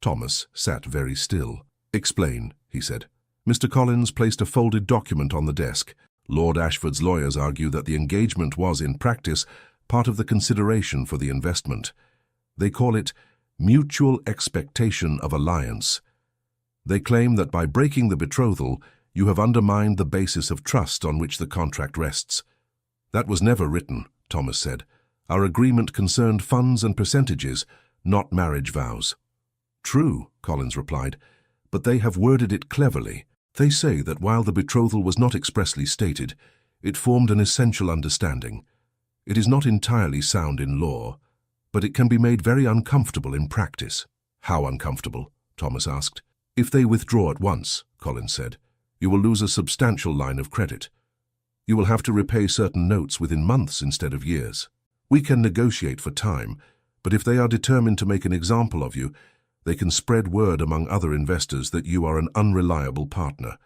Thomas sat very still. Explain, he said. Mr. Collins placed a folded document on the desk. Lord Ashford's lawyers argue that the engagement was, in practice, part of the consideration for the investment. They call it mutual expectation of alliance. They claim that by breaking the betrothal, you have undermined the basis of trust on which the contract rests. That was never written, Thomas said. Our agreement concerned funds and percentages, not marriage vows. True, Collins replied, but they have worded it cleverly. They say that while the betrothal was not expressly stated, it formed an essential understanding. It is not entirely sound in law, but it can be made very uncomfortable in practice. How uncomfortable? Thomas asked. If they withdraw at once, Collins said, you will lose a substantial line of credit. You will have to repay certain notes within months instead of years. We can negotiate for time, but if they are determined to make an example of you, they can spread word among other investors that you are an unreliable partner.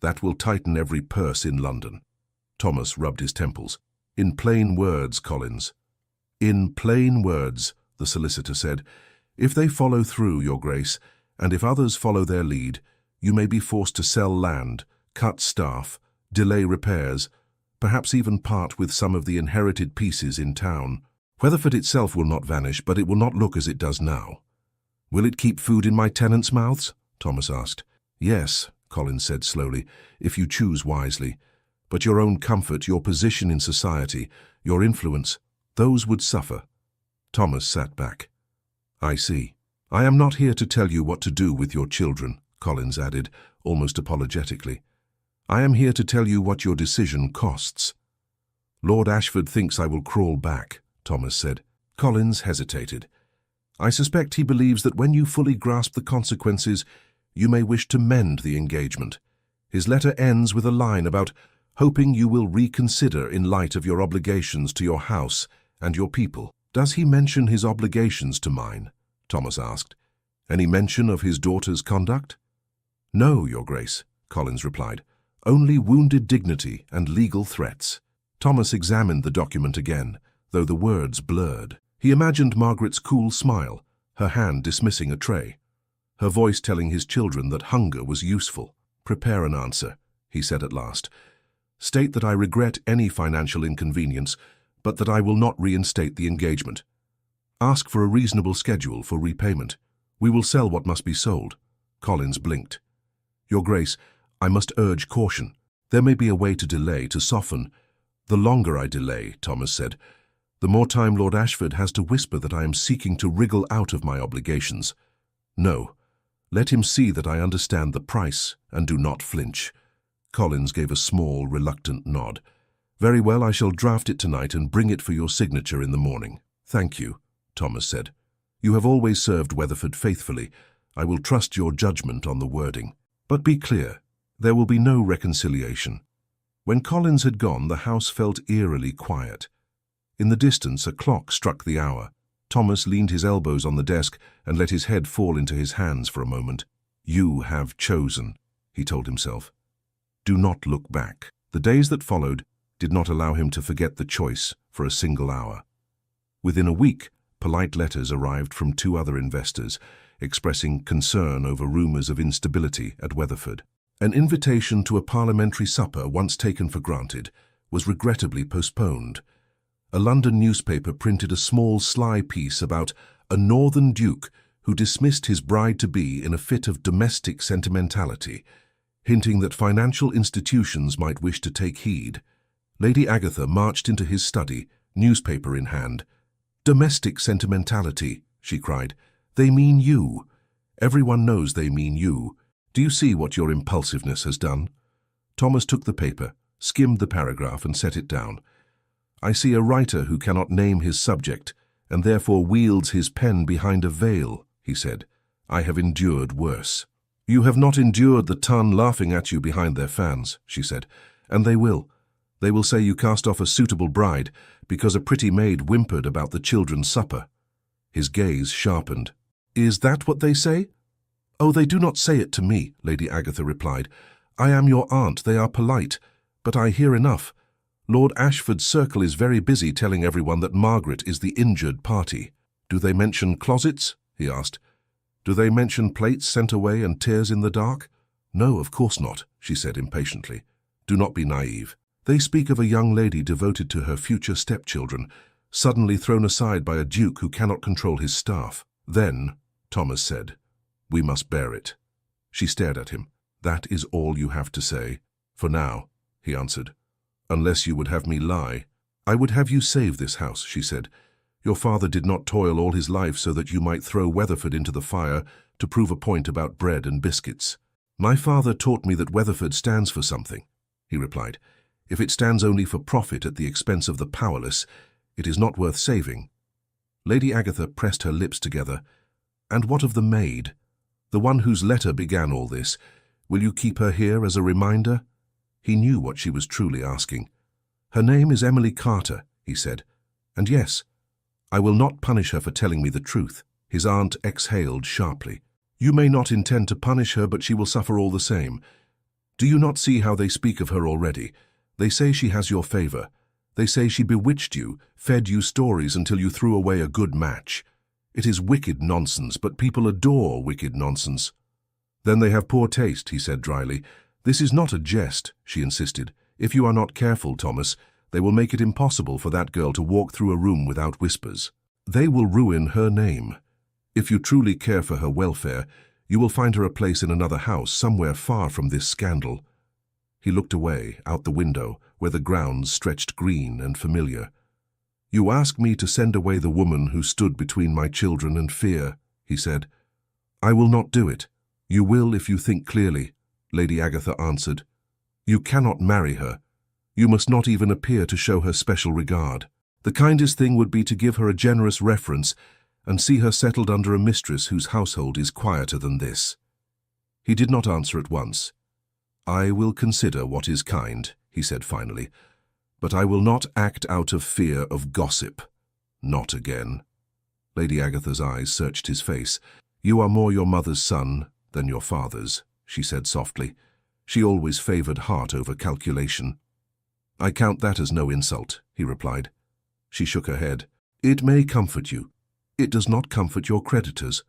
That will tighten every purse in London. Thomas rubbed his temples. In plain words, Collins. In plain words, the solicitor said, if they follow through, Your Grace, and if others follow their lead, you may be forced to sell land, cut staff, delay repairs, perhaps even part with some of the inherited pieces in town. Weatherford itself will not vanish, but it will not look as it does now. Will it keep food in my tenants' mouths? Thomas asked. Yes, Collins said slowly, if you choose wisely. But your own comfort, your position in society, your influence, those would suffer. Thomas sat back. I see. I am not here to tell you what to do with your children, Collins added, almost apologetically. I am here to tell you what your decision costs. Lord Ashford thinks I will crawl back, Thomas said. Collins hesitated. I suspect he believes that when you fully grasp the consequences, you may wish to mend the engagement. His letter ends with a line about hoping you will reconsider in light of your obligations to your house and your people. Does he mention his obligations to mine? Thomas asked. Any mention of his daughter's conduct? No, Your Grace, Collins replied. Only wounded dignity and legal threats. Thomas examined the document again, though the words blurred. He imagined Margaret's cool smile, her hand dismissing a tray, her voice telling his children that hunger was useful. Prepare an answer, he said at last. State that I regret any financial inconvenience, but that I will not reinstate the engagement. Ask for a reasonable schedule for repayment. We will sell what must be sold. Collins blinked. Your Grace, I must urge caution. There may be a way to delay, to soften. The longer I delay, Thomas said, the more time Lord Ashford has to whisper that I am seeking to wriggle out of my obligations. No, let him see that I understand the price and do not flinch. Collins gave a small, reluctant nod. Very well, I shall draft it tonight and bring it for your signature in the morning. Thank you, Thomas said. You have always served Weatherford faithfully. I will trust your judgment on the wording. But be clear, there will be no reconciliation. When Collins had gone, the house felt eerily quiet. In the distance, a clock struck the hour. Thomas leaned his elbows on the desk and let his head fall into his hands for a moment. You have chosen, he told himself. Do not look back. The days that followed did not allow him to forget the choice for a single hour. Within a week, polite letters arrived from 2 other investors, expressing concern over rumours of instability at Weatherford. An invitation to a parliamentary supper, once taken for granted, was regrettably postponed. A London newspaper printed a small, sly piece about a northern duke who dismissed his bride-to-be in a fit of domestic sentimentality, hinting that financial institutions might wish to take heed. Lady Agatha marched into his study, newspaper in hand. Domestic sentimentality, she cried. They mean you. Everyone knows they mean you. Do you see what your impulsiveness has done? Thomas took the paper, skimmed the paragraph and set it down. I see a writer who cannot name his subject, and therefore wields his pen behind a veil, he said. I have endured worse. You have not endured the ton laughing at you behind their fans, she said, and they will. They will say you cast off a suitable bride because a pretty maid whimpered about the children's supper. His gaze sharpened. Is that what they say? Oh, they do not say it to me, Lady Agatha replied. I am your aunt, they are polite, but I hear enough. Lord Ashford's circle is very busy telling everyone that Margaret is the injured party. Do they mention closets? He asked. Do they mention plates sent away and tears in the dark? No, of course not, she said impatiently. Do not be naive. They speak of a young lady devoted to her future stepchildren, suddenly thrown aside by a duke who cannot control his staff. Then, Thomas said, we must bear it. She stared at him. That is all you have to say. For now, he answered. Unless you would have me lie. I would have you save this house, she said. Your father did not toil all his life so that you might throw Weatherford into the fire to prove a point about bread and biscuits. My father taught me that Weatherford stands for something, he replied. If it stands only for profit at the expense of the powerless, it is not worth saving. Lady Agatha pressed her lips together. And what of the maid? The one whose letter began all this. Will you keep her here as a reminder? He knew what she was truly asking. Her name is Emily Carter, he said. And yes, I will not punish her for telling me the truth. His aunt exhaled sharply. You may not intend to punish her, but she will suffer all the same. Do you not see how they speak of her already? They say she has your favor. They say she bewitched you, fed you stories until you threw away a good match. It is wicked nonsense, but people adore wicked nonsense. Then they have poor taste, he said dryly. This is not a jest, she insisted. If you are not careful, Thomas, they will make it impossible for that girl to walk through a room without whispers. They will ruin her name. If you truly care for her welfare, You will find her a place in another house, somewhere far from this scandal." He looked away, out the window, where the grounds stretched green and familiar. "You ask me to send away the woman who stood between my children and fear," he said. "I will not do it." "You will if you think clearly," Lady Agatha answered. "You cannot marry her. You must not even appear to show her special regard. The kindest thing would be to give her a generous reference and see her settled under a mistress whose household is quieter than this." He did not answer at once. "I will consider what is kind," he said finally, "but I will not act out of fear of gossip. Not again." Lady Agatha's eyes searched his face. "You are more your mother's son than your father's," she said softly. "She always favored heart over calculation." "I count that as no insult," he replied. She shook her head. "It may comfort you. It does not comfort your creditors."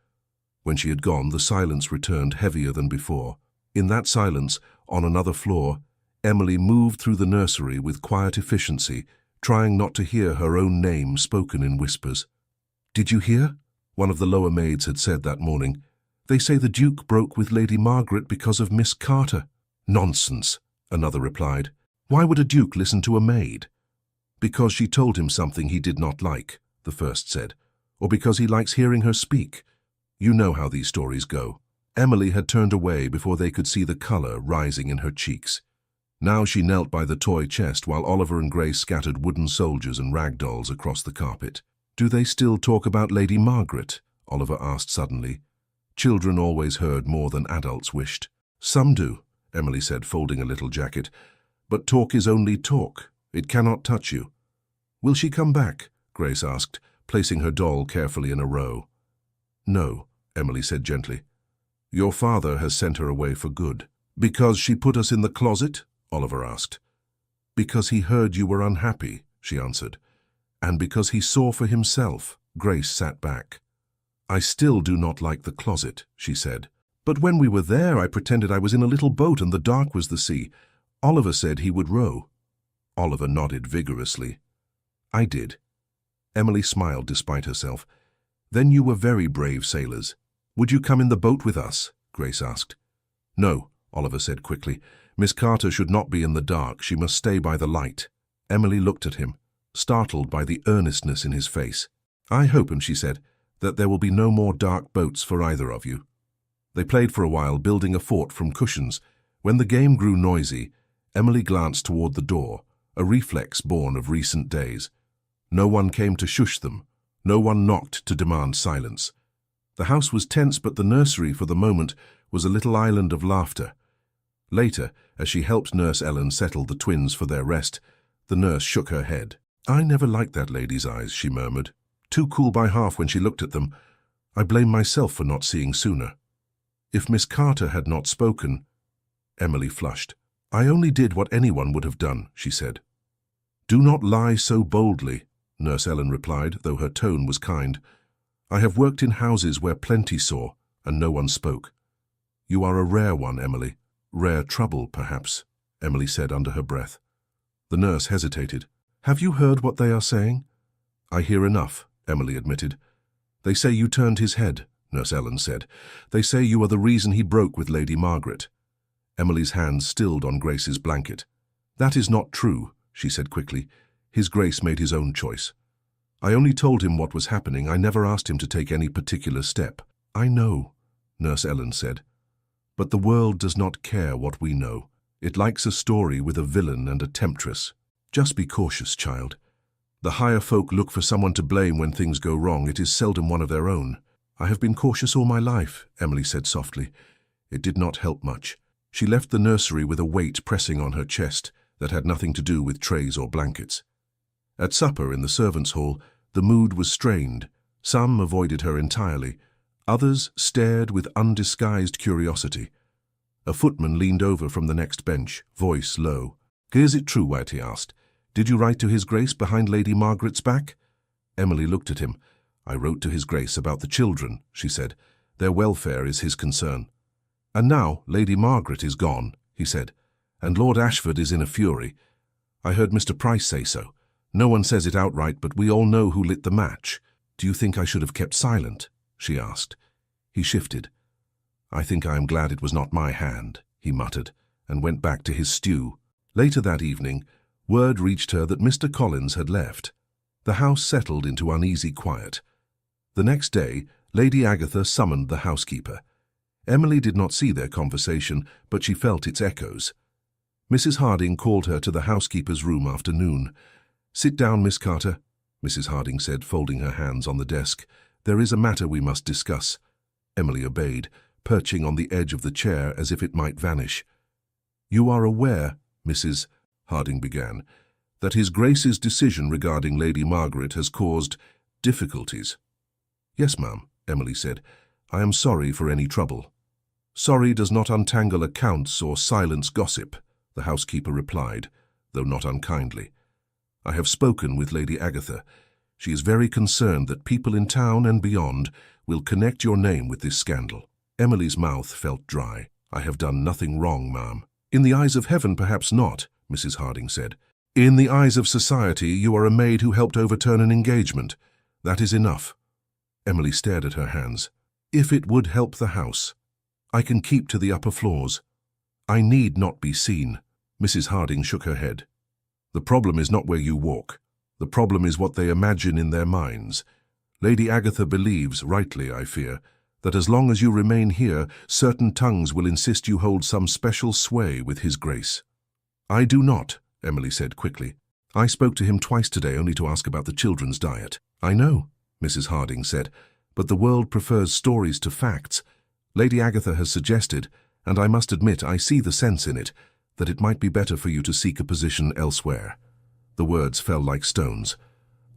When she had gone, the silence returned heavier than before. In that silence, on another floor, Emily moved through the nursery with quiet efficiency, trying not to hear her own name spoken in whispers. "Did you hear?" one of the lower maids had said that morning. "They say the Duke broke with Lady Margaret because of Miss Carter." "Nonsense," another replied. "Why would a duke listen to a maid?" "Because she told him something he did not like," the first said, "or because he likes hearing her speak. You know how these stories go." Emily had turned away before they could see the color rising in her cheeks. Now she knelt by the toy chest while Oliver and Grace scattered wooden soldiers and rag dolls across the carpet. "Do they still talk about Lady Margaret?" Oliver asked suddenly. Children always heard more than adults wished. "Some do," Emily said, folding a little jacket. "But talk is only talk. It cannot touch you." "Will she come back?" Grace asked, placing her doll carefully in a row. "No," Emily said gently. "Your father has sent her away for good." "Because she put us in the closet?" Oliver asked. "Because he heard you were unhappy," she answered. "And because he saw for himself." Grace sat back. "I still do not like the closet," she said. "But when we were there, I pretended I was in a little boat and the dark was the sea. Oliver said he would row." Oliver nodded vigorously. "I did." Emily smiled despite herself. "Then you were very brave sailors. Would you come in the boat with us?" Grace asked. "No," Oliver said quickly. "Miss Carter should not be in the dark. She must stay by the light." Emily looked at him, startled by the earnestness in his face. "I hope," she said, "that there will be no more dark boats for either of you." They played for a while, building a fort from cushions. When the game grew noisy, Emily glanced toward the door, a reflex born of recent days. No one came to shush them. No one knocked to demand silence. The house was tense, but the nursery, for the moment, was a little island of laughter. Later, as she helped Nurse Ellen settle the twins for their rest, the nurse shook her head. "I never liked that lady's eyes," she murmured. "Too cool by half when she looked at them. I blame myself for not seeing sooner." "If Miss Carter had not spoken—" Emily flushed. "I only did what anyone would have done," she said. "Do not lie so boldly," Nurse Ellen replied, though her tone was kind. "I have worked in houses where plenty saw, and no one spoke. You are a rare one, Emily. Rare trouble, perhaps," Emily said under her breath. The nurse hesitated. "Have you heard what they are saying?" "I hear enough," Emily admitted. "They say you turned his head," Nurse Ellen said. "They say you are the reason he broke with Lady Margaret." Emily's hands stilled on Grace's blanket. "That is not true," she said quickly. "His Grace made his own choice. I only told him what was happening. I never asked him to take any particular step." "I know," Nurse Ellen said. "But the world does not care what we know. It likes a story with a villain and a temptress. Just be cautious, child. The higher folk look for someone to blame when things go wrong. It is seldom one of their own." "I have been cautious all my life," Emily said softly. It did not help much. She left the nursery with a weight pressing on her chest that had nothing to do with trays or blankets. At supper in the servants' hall, the mood was strained. Some avoided her entirely. Others stared with undisguised curiosity. A footman leaned over from the next bench, voice low. "Is it true," Whitey asked? "Did you write to His Grace behind Lady Margaret's back?" Emily looked at him. "I wrote to His Grace about the children," she said. "Their welfare is his concern." "And now Lady Margaret is gone," he said, "and Lord Ashford is in a fury. I heard Mr. Price say so. No one says it outright, but we all know who lit the match. Do you think I should have kept silent?" she asked. He shifted. "I think I am glad it was not my hand," he muttered, and went back to his stew. Later that evening, word reached her that Mr. Collins had left. The house settled into uneasy quiet. The next day, Lady Agatha summoned the housekeeper. Emily did not see their conversation, but she felt its echoes. Mrs. Harding called her to the housekeeper's room after noon. "Sit down, Miss Carter," Mrs. Harding said, folding her hands on the desk. "There is a matter we must discuss." Emily obeyed, perching on the edge of the chair as if it might vanish. "You are aware," Mrs. Harding began, "that His Grace's decision regarding Lady Margaret has caused difficulties." "Yes, ma'am," Emily said. "I am sorry for any trouble." "Sorry does not untangle accounts or silence gossip," the housekeeper replied, though not unkindly. "I have spoken with Lady Agatha. She is very concerned that people in town and beyond will connect your name with this scandal." Emily's mouth felt dry. "I have done nothing wrong, ma'am." "In the eyes of heaven, perhaps not," Mrs. Harding said. "In the eyes of society, you are a maid who helped overturn an engagement. That is enough." Emily stared at her hands. "If it would help the house, I can keep to the upper floors. I need not be seen." Mrs. Harding shook her head. "The problem is not where you walk. The problem is what they imagine in their minds. Lady Agatha believes, rightly I fear, that as long as you remain here, certain tongues will insist you hold some special sway with His Grace." "I do not," Emily said quickly. "I spoke to him twice today only to ask about the children's diet." "I know," Mrs. Harding said, "but the world prefers stories to facts. Lady Agatha has suggested, and I must admit I see the sense in it, that it might be better for you to seek a position elsewhere." The words fell like stones.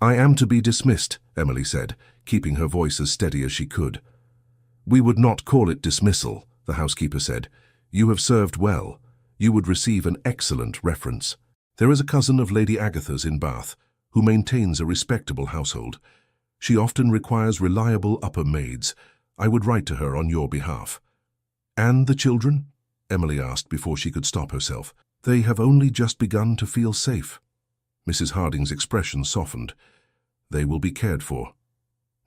"I am to be dismissed," Emily said, keeping her voice as steady as she could. "We would not call it dismissal," the housekeeper said. "You have served well. You would receive an excellent reference. There is a cousin of Lady Agatha's in Bath, who maintains a respectable household. She often requires reliable upper maids. I would write to her on your behalf." "And the children?" Emily asked before she could stop herself. "They have only just begun to feel safe." Mrs. Harding's expression softened. "They will be cared for.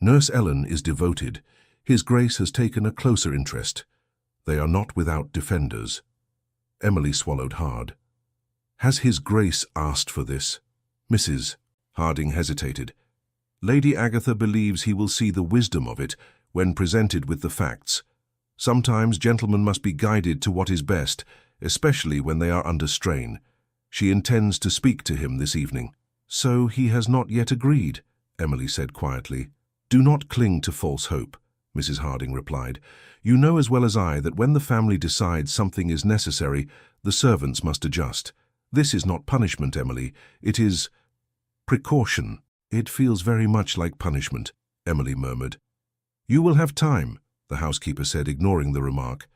Nurse Ellen is devoted. His Grace has taken a closer interest. They are not without defenders." Emily swallowed hard. "Has His Grace asked for this?" Mrs. Harding hesitated. "Lady Agatha believes he will see the wisdom of it when presented with the facts. Sometimes gentlemen must be guided to what is best, especially when they are under strain. She intends to speak to him this evening." "So he has not yet agreed," Emily said quietly. "Do not cling to false hope," Mrs. Harding replied. "You know as well as I that when the family decides something is necessary, the servants must adjust. This is not punishment, Emily. It is precaution." "It feels very much like punishment," Emily murmured. "You will have time," the housekeeper said, ignoring the remark.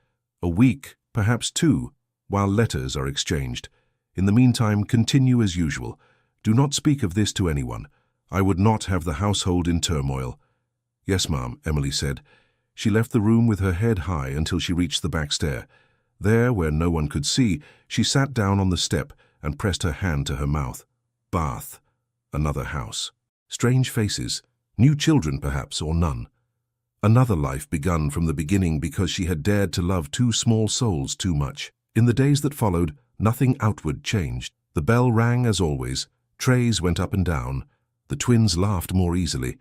"A week, perhaps 2, while letters are exchanged. In the meantime, continue as usual. Do not speak of this to anyone. I would not have the household in turmoil." "Yes, ma'am," Emily said. She left the room with her head high until she reached the back stair. There, where no one could see, she sat down on the step and pressed her hand to her mouth. Bath. Another house. Strange faces. New children, perhaps, or none. Another life begun from the beginning because she had dared to love 2 small souls too much. In the days that followed, nothing outward changed. The bell rang as always. Trays went up and down. The twins laughed more easily.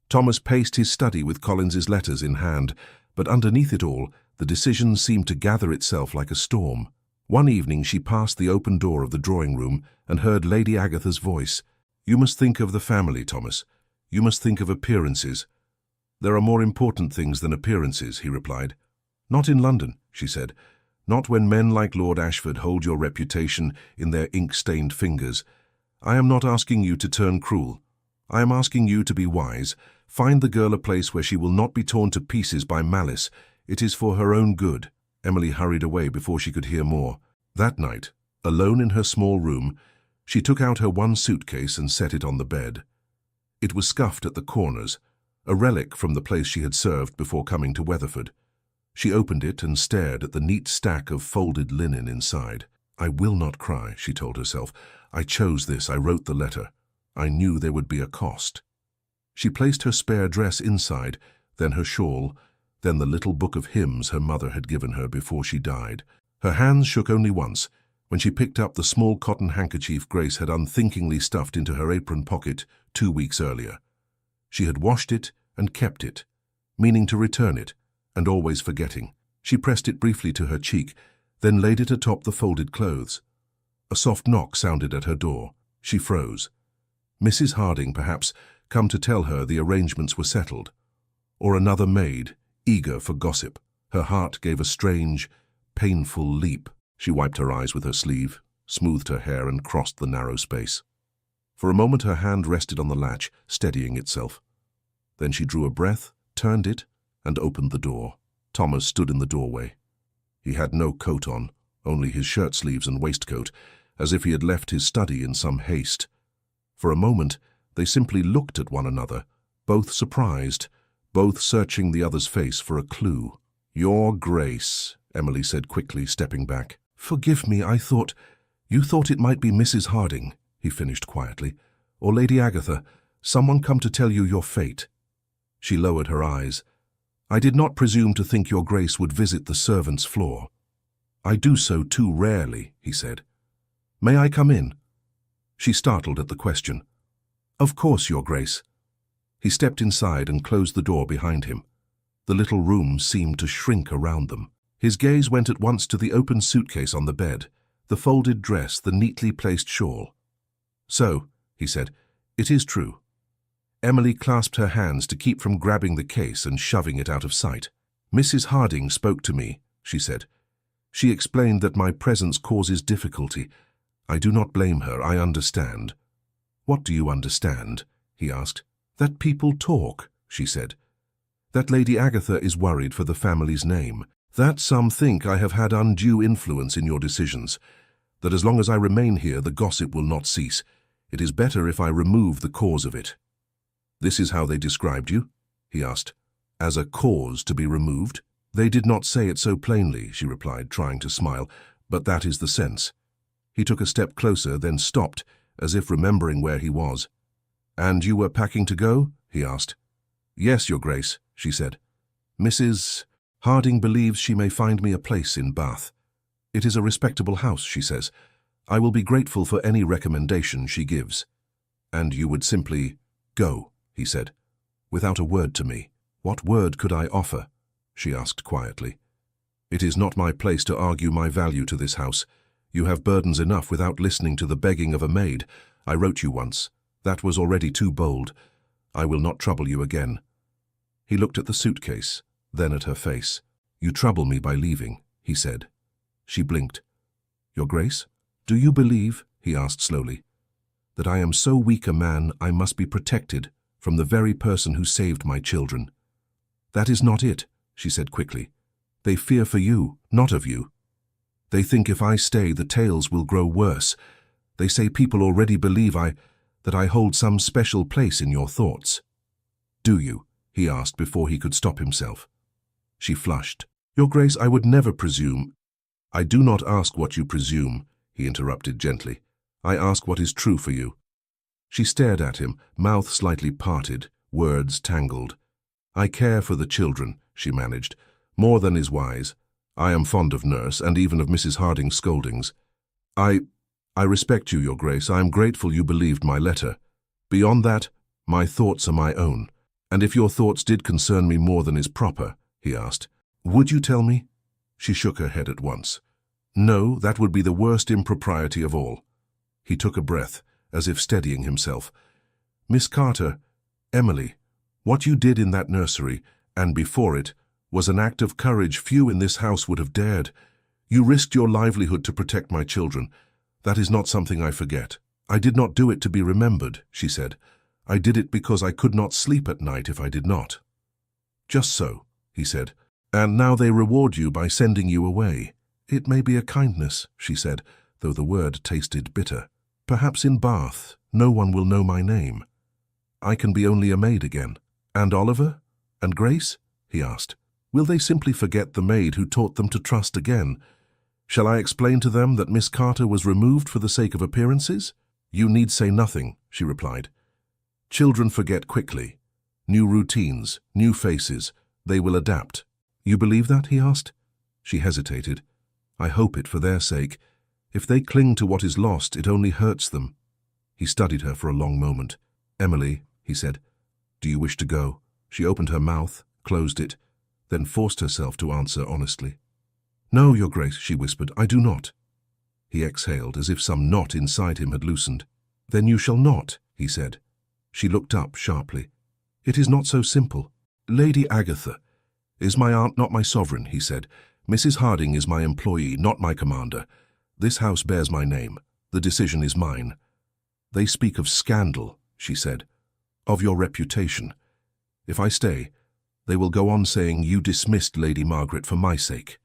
Thomas paced his study with Collins's letters in hand, but underneath it all, the decision seemed to gather itself like a storm. One evening she passed the open door of the drawing-room and heard Lady Agatha's voice. "You must think of the family, Thomas. You must think of appearances." "There are more important things than appearances," he replied. "Not in London," she said. "Not when men like Lord Ashford hold your reputation in their ink-stained fingers. I am not asking you to turn cruel. I am asking you to be wise. Find the girl a place where she will not be torn to pieces by malice. It is for her own good." Emily hurried away before she could hear more. That night, alone in her small room, she took out her one suitcase and set it on the bed. It was scuffed at the corners, a relic from the place she had served before coming to Weatherford. She opened it and stared at the neat stack of folded linen inside. "I will not cry," she told herself. "I chose this, I wrote the letter. I knew there would be a cost." She placed her spare dress inside, then her shawl, then the little book of hymns her mother had given her before she died. Her hands shook only once, when she picked up the small cotton handkerchief Grace had unthinkingly stuffed into her apron pocket 2 weeks earlier. She had washed it and kept it, meaning to return it, and always forgetting. She pressed it briefly to her cheek, then laid it atop the folded clothes. A soft knock sounded at her door. She froze. Mrs. Harding, perhaps, come to tell her the arrangements were settled. Or another maid, eager for gossip. Her heart gave a strange, painful leap. She wiped her eyes with her sleeve, smoothed her hair, and crossed the narrow space. For a moment her hand rested on the latch, steadying itself. Then she drew a breath, turned it, and opened the door. Thomas stood in the doorway. He had no coat on, only his shirt sleeves and waistcoat, as if he had left his study in some haste. For a moment they simply looked at one another, both surprised, both searching the other's face for a clue. "Your Grace," Emily said quickly, stepping back. "Forgive me, you thought it might be Mrs. Harding," he finished quietly, "or Lady Agatha, someone come to tell you your fate." She lowered her eyes. "I did not presume to think your Grace would visit the servants' floor." "I do so too rarely," he said. "May I come in?" She startled at the question. "Of course, your Grace." He stepped inside and closed the door behind him. The little room seemed to shrink around them. His gaze went at once to the open suitcase on the bed, the folded dress, the neatly placed shawl. "So," he said, "it is true." Emily clasped her hands to keep from grabbing the case and shoving it out of sight. "Mrs. Harding spoke to me," she said. "She explained that my presence causes difficulty. I do not blame her, I understand." "What do you understand?" he asked. "That people talk," she said. "That Lady Agatha is worried for the family's name. That some think I have had undue influence in your decisions. That as long as I remain here, the gossip will not cease. It is better if I remove the cause of it." "This is how they described you?" he asked. "As a cause to be removed?" "They did not say it so plainly," she replied, trying to smile, "but that is the sense." He took a step closer, then stopped, as if remembering where he was. "And you were packing to go?" he asked. "Yes, Your Grace," she said. "Mrs. Harding believes she may find me a place in Bath. It is a respectable house, she says. I will be grateful for any recommendation she gives." "And you would simply go," he said, "without a word to me." "What word could I offer?" she asked quietly. "It is not my place to argue my value to this house. You have burdens enough without listening to the begging of a maid. I wrote you once. That was already too bold. I will not trouble you again." He looked at the suitcase, then at her face. "You trouble me by leaving," he said. She blinked. "Your Grace, do you believe," he asked slowly, "that I am so weak a man I must be protected from the very person who saved my children?" "That is not it," she said quickly. "They fear for you, not of you. They think if I stay, the tales will grow worse. They say people already believe that I hold some special place in your thoughts." "Do you?" he asked before he could stop himself. She flushed. "Your Grace, I would never presume." "I do not ask what you presume," he interrupted gently. "I ask what is true for you." She stared at him, mouth slightly parted, words tangled. "I care for the children," she managed, "more than is wise. I am fond of Nurse, and even of Mrs. Harding's scoldings. I respect you, Your Grace. I am grateful you believed my letter. Beyond that, my thoughts are my own. And if your thoughts did concern me more than is proper," he asked, "would you tell me?" She shook her head at once. "No, that would be the worst impropriety of all." He took a breath, as if steadying himself. "Miss Carter, Emily, what you did in that nursery, and before it, was an act of courage few in this house would have dared. You risked your livelihood to protect my children. That is not something I forget." "I did not do it to be remembered," she said. "I did it because I could not sleep at night if I did not." "Just so," he said. "And now they reward you by sending you away." "It may be a kindness," she said, though the word tasted bitter. "Perhaps in Bath no one will know my name. I can be only a maid again." "And Oliver? And Grace?" he asked. "Will they simply forget the maid who taught them to trust again? Shall I explain to them that Miss Carter was removed for the sake of appearances?" "You need say nothing," she replied. "Children forget quickly. New routines, new faces, they will adapt. You believe that? He asked. She hesitated. I hope it for their sake. If they cling to what is lost, it only hurts them. He studied her for a long moment. Emily, he said, do you wish to go? She opened her mouth, closed it, then forced herself to answer honestly. No, Your Grace, she whispered, I do not. He exhaled as if some knot inside him had loosened. Then you shall not, he said. She looked up sharply. It is not so simple. Lady Agatha, is my aunt not my sovereign, he said. Mrs. Harding is my employee, not my commander. This house bears my name. The decision is mine. They speak of scandal, she said, of your reputation. If I stay, they will go on saying you dismissed Lady Margaret for my sake.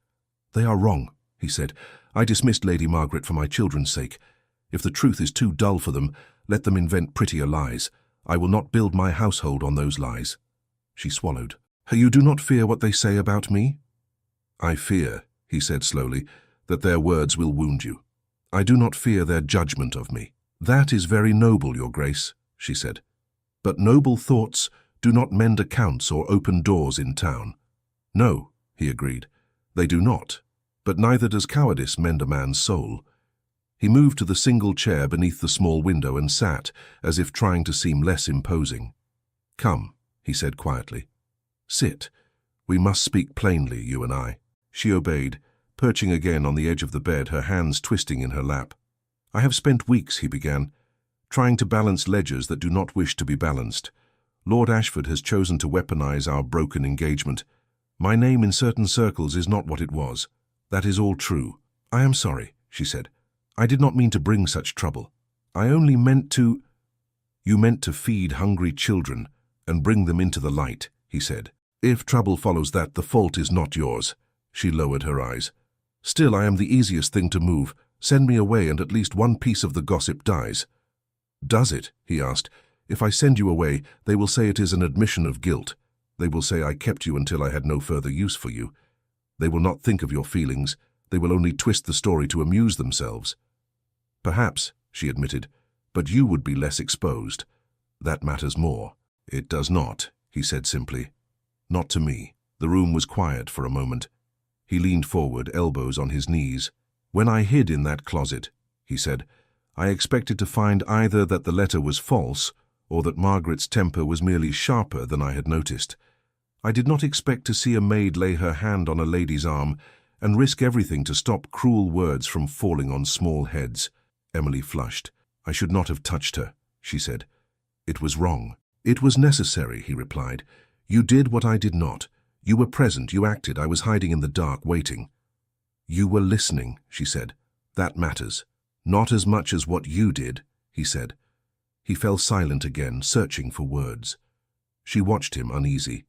They are wrong, he said. I dismissed Lady Margaret for my children's sake. If the truth is too dull for them, let them invent prettier lies. I will not build my household on those lies. She swallowed. You do not fear what they say about me? I fear, he said slowly, that their words will wound you. I do not fear their judgment of me. That is very noble, Your Grace, she said. But noble thoughts do not mend accounts or open doors in town. No, he agreed, they do not. But neither does cowardice mend a man's soul. He moved to the single chair beneath the small window and sat, as if trying to seem less imposing. Come, he said quietly. Sit. We must speak plainly, you and I. She obeyed, perching again on the edge of the bed, her hands twisting in her lap. I have spent weeks, he began, trying to balance ledgers that do not wish to be balanced. Lord Ashford has chosen to weaponize our broken engagement. My name in certain circles is not what it was. That is all true. I am sorry, she said. I did not mean to bring such trouble. I only meant to— You meant to feed hungry children and bring them into the light, he said. If trouble follows that, the fault is not yours. She lowered her eyes. Still, I am the easiest thing to move. Send me away and at least one piece of the gossip dies. Does it? He asked. If I send you away, they will say it is an admission of guilt. They will say I kept you until I had no further use for you. They will not think of your feelings. They will only twist the story to amuse themselves. Perhaps, she admitted, but you would be less exposed. That matters more. It does not, he said simply. Not to me. The room was quiet for a moment. He leaned forward, elbows on his knees. When I hid in that closet, he said, I expected to find either that the letter was false or that Margaret's temper was merely sharper than I had noticed. I did not expect to see a maid lay her hand on a lady's arm and risk everything to stop cruel words from falling on small heads. Emily flushed. I should not have touched her, she said. It was wrong. It was necessary, he replied. You did what I did not. You were present, you acted. I was hiding in the dark, waiting. You were listening, she said. That matters. Not as much as what you did, he said. He fell silent again, searching for words. She watched him, uneasy.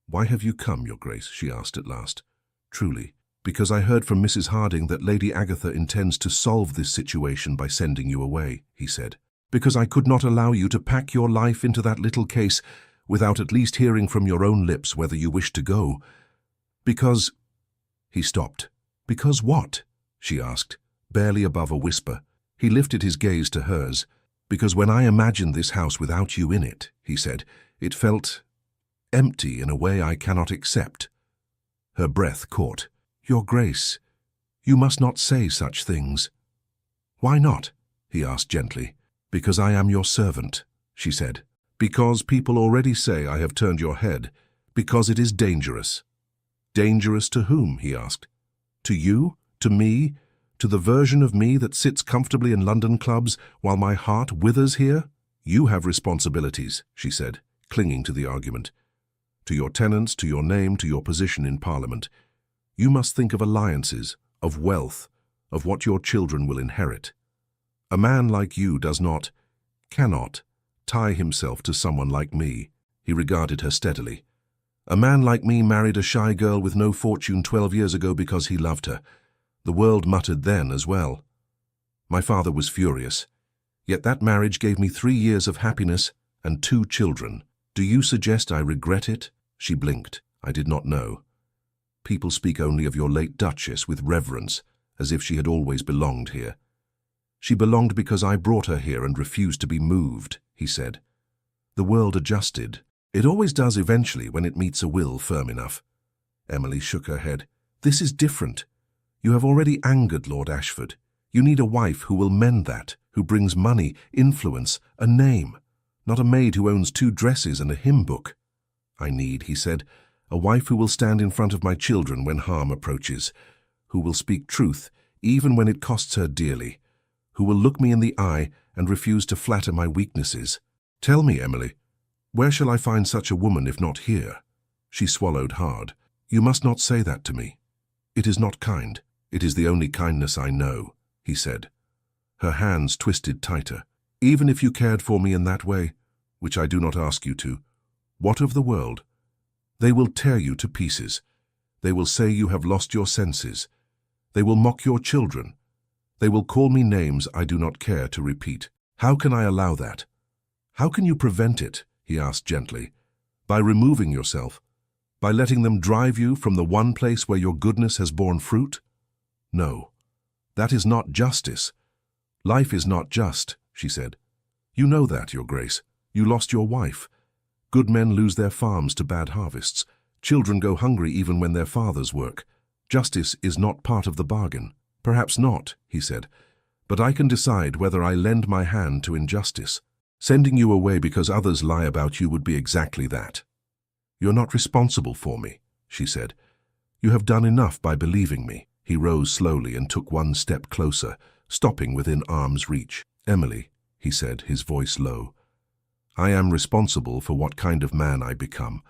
Why have you come, Your Grace? She asked at last. Truly, because I heard from Mrs. Harding that Lady Agatha intends to solve this situation by sending you away, he said. Because I could not allow you to pack your life into that little case without at least hearing from your own lips whether you wished to go. Because— He stopped. Because what? She asked, barely above a whisper. He lifted his gaze to hers. Because when I imagined this house without you in it, he said, it felt empty in a way I cannot accept. Her breath caught. Your Grace, you must not say such things. Why not? He asked gently. Because I am your servant, she said. Because people already say I have turned your head. Because it is dangerous. Dangerous to whom? He asked. To you? To me? To the version of me that sits comfortably in London clubs while my heart withers here? You have responsibilities, she said, clinging to the argument. To your tenants, to your name, to your position in Parliament. You must think of alliances, of wealth, of what your children will inherit. A man like you does not, cannot, tie himself to someone like me. He regarded her steadily. A man like me married a shy girl with no fortune 12 years ago because he loved her. The world muttered then as well. My father was furious. Yet that marriage gave me 3 years of happiness and 2 children. Do you suggest I regret it? She blinked. I did not know. People speak only of your late Duchess with reverence, as if she had always belonged here. She belonged because I brought her here and refused to be moved, he said. The world adjusted. It always does eventually when it meets a will firm enough. Emily shook her head. This is different. You have already angered Lord Ashford. You need a wife who will mend that, who brings money, influence, a name, not a maid who owns 2 dresses and a hymn book. I need, he said, a wife who will stand in front of my children when harm approaches, who will speak truth, even when it costs her dearly, who will look me in the eye and refuse to flatter my weaknesses. Tell me, Emily, where shall I find such a woman if not here? She swallowed hard. You must not say that to me. It is not kind. It is the only kindness I know, he said. Her hands twisted tighter. Even if you cared for me in that way, which I do not ask you to, what of the world? They will tear you to pieces. They will say you have lost your senses. They will mock your children. They will call me names I do not care to repeat. How can I allow that? How can you prevent it? He asked gently. By removing yourself? By letting them drive you from the one place where your goodness has borne fruit? No, that is not justice. Life is not just, she said. You know that, Your Grace. You lost your wife. Good men lose their farms to bad harvests. Children go hungry even when their fathers work. Justice is not part of the bargain. Perhaps not, he said, but I can decide whether I lend my hand to injustice. Sending you away because others lie about you would be exactly that. You're not responsible for me, she said. You have done enough by believing me. He rose slowly and took one step closer, stopping within arm's reach. Emily, he said, his voice low, I am responsible for what kind of man I become.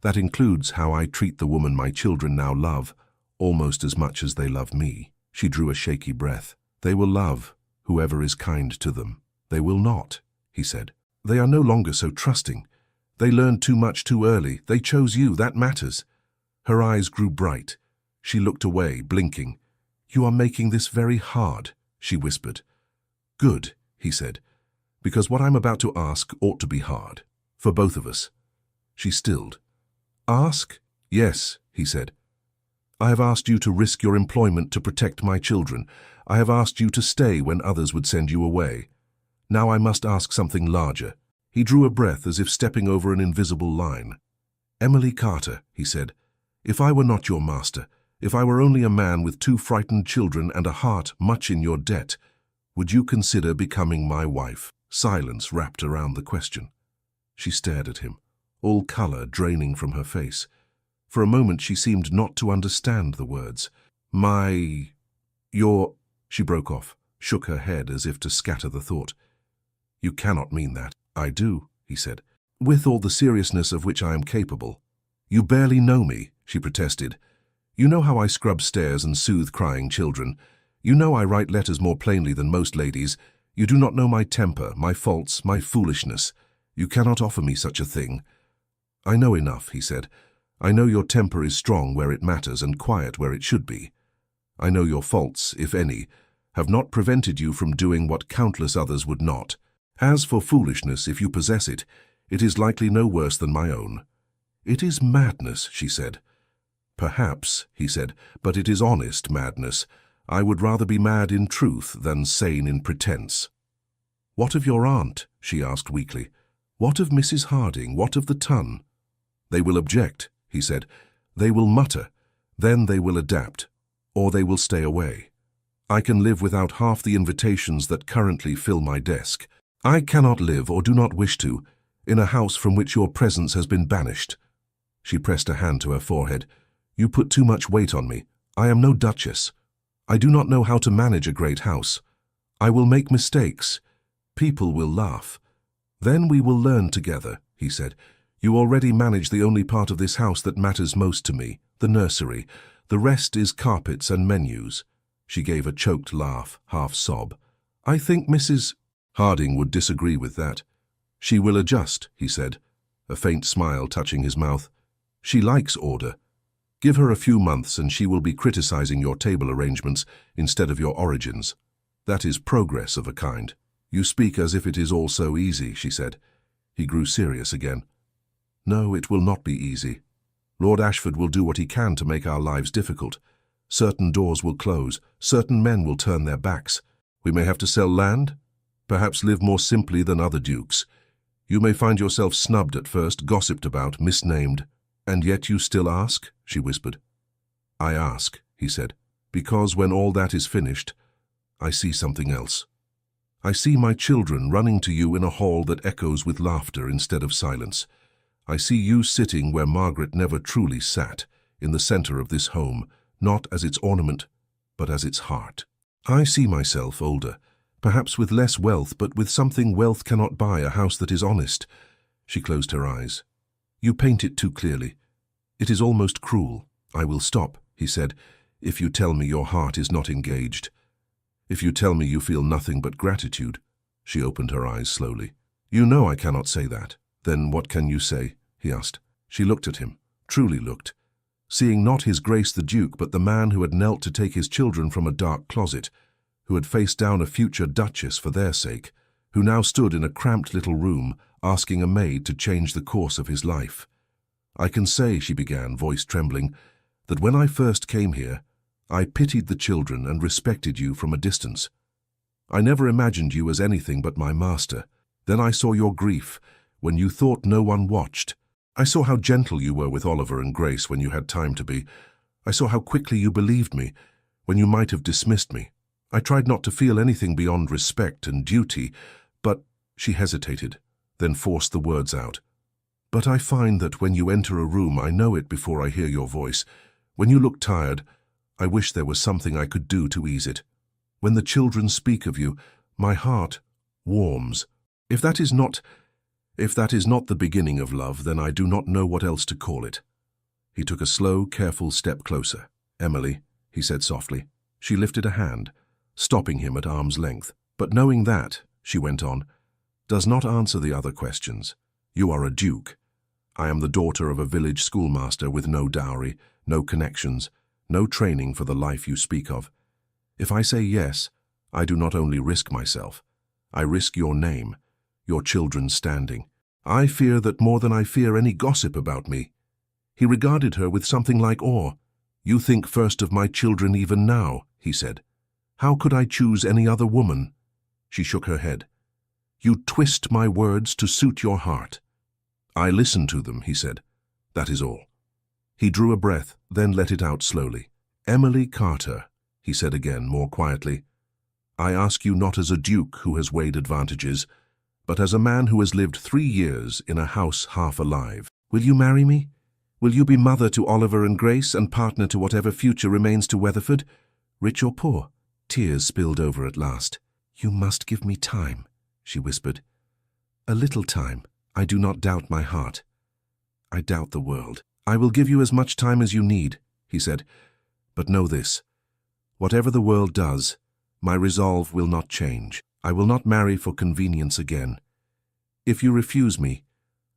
That includes how I treat the woman my children now love, almost as much as they love me. She drew a shaky breath. They will love whoever is kind to them. They will not, he said. They are no longer so trusting. They learned too much too early. They chose you, that matters. Her eyes grew bright. She looked away, blinking. You are making this very hard, she whispered. Good, he said, because what I'm about to ask ought to be hard, for both of us. She stilled. Ask? Yes, he said. I have asked you to risk your employment to protect my children. I have asked you to stay when others would send you away. Now I must ask something larger. He drew a breath as if stepping over an invisible line. Emily Carter, he said, if I were not your master, if I were only a man with 2 frightened children and a heart much in your debt, would you consider becoming my wife? Silence wrapped around the question. She stared at him, all color draining from her face. For a moment she seemed not to understand the words. She broke off, shook her head as if to scatter the thought. You cannot mean that. I do, he said, with all the seriousness of which I am capable. You barely know me, she protested. You know how I scrub stairs and soothe crying children. You know I write letters more plainly than most ladies. You do not know my temper, my faults, my foolishness. You cannot offer me such a thing. I know enough, he said. I know your temper is strong where it matters and quiet where it should be. I know your faults, if any, have not prevented you from doing what countless others would not. As for foolishness, if you possess it, it is likely no worse than my own. It is madness, she said. Perhaps, he said, but it is honest madness. I would rather be mad in truth than sane in pretense. What of your aunt? She asked weakly. What of Mrs. Harding? What of the ton? They will object, he said. They will mutter. Then they will adapt. Or they will stay away. I can live without half the invitations that currently fill my desk. I cannot live, or do not wish to, in a house from which your presence has been banished. She pressed a hand to her forehead. You put too much weight on me. I am no duchess. I do not know how to manage a great house. I will make mistakes. People will laugh. Then we will learn together, he said. You already manage the only part of this house that matters most to me, the nursery. The rest is carpets and menus. She gave a choked laugh, half sob. I think Mrs. Harding would disagree with that. She will adjust, he said, a faint smile touching his mouth. She likes order. Give her a few months and she will be criticizing your table arrangements instead of your origins. That is progress of a kind. You speak as if it is all so easy, she said. He grew serious again. No, it will not be easy. Lord Ashford will do what he can to make our lives difficult. Certain doors will close. Certain men will turn their backs. We may have to sell land, perhaps live more simply than other dukes. You may find yourself snubbed at first, gossiped about, misnamed. And yet you still ask? she whispered. I ask, he said, because when all that is finished, I see something else. I see my children running to you in a hall that echoes with laughter instead of silence. I see you sitting where Margaret never truly sat, in the center of this home, not as its ornament, but as its heart. I see myself older, perhaps with less wealth, but with something wealth cannot buy, a house that is honest. She closed her eyes. You paint it too clearly. It is almost cruel. I will stop, he said, if you tell me your heart is not engaged. If you tell me you feel nothing but gratitude. She opened her eyes slowly. You know I cannot say that. Then what can you say? He asked. She looked at him, truly looked, seeing not his Grace the Duke, but the man who had knelt to take his children from a dark closet, who had faced down a future duchess for their sake, who now stood in a cramped little room, asking a maid to change the course of his life. I can say, she began, voice trembling, that when I first came here, I pitied the children and respected you from a distance. I never imagined you as anything but my master. Then I saw your grief, when you thought no one watched. I saw how gentle you were with Oliver and Grace when you had time to be. I saw how quickly you believed me, when you might have dismissed me. I tried not to feel anything beyond respect and duty, but she hesitated, then forced the words out. But I find that when you enter a room, I know it before I hear your voice. When you look tired, I wish there was something I could do to ease it. When the children speak of you, my heart warms. If that is not the beginning of love, then I do not know what else to call it. He took a slow, careful step closer. Emily, he said softly. She lifted a hand, stopping him at arm's length. But knowing that, she went on, does not answer the other questions. You are a duke. I am the daughter of a village schoolmaster with no dowry, no connections, no training for the life you speak of. If I say yes, I do not only risk myself, I risk your name, your children's standing. I fear that more than I fear any gossip about me. He regarded her with something like awe. You think first of my children even now, he said. How could I choose any other woman? She shook her head. You twist my words to suit your heart. I listen to them, he said. That is all. He drew a breath, then let it out slowly. Emily Carter, he said again, more quietly. I ask you not as a duke who has weighed advantages, but as a man who has lived 3 years in a house half alive. Will you marry me? Will you be mother to Oliver and Grace and partner to whatever future remains to Weatherford? Rich or poor? Tears spilled over at last. You must give me time, she whispered. A little time. I do not doubt my heart. I doubt the world. I will give you as much time as you need, he said. But know this. Whatever the world does, my resolve will not change. I will not marry for convenience again. If you refuse me,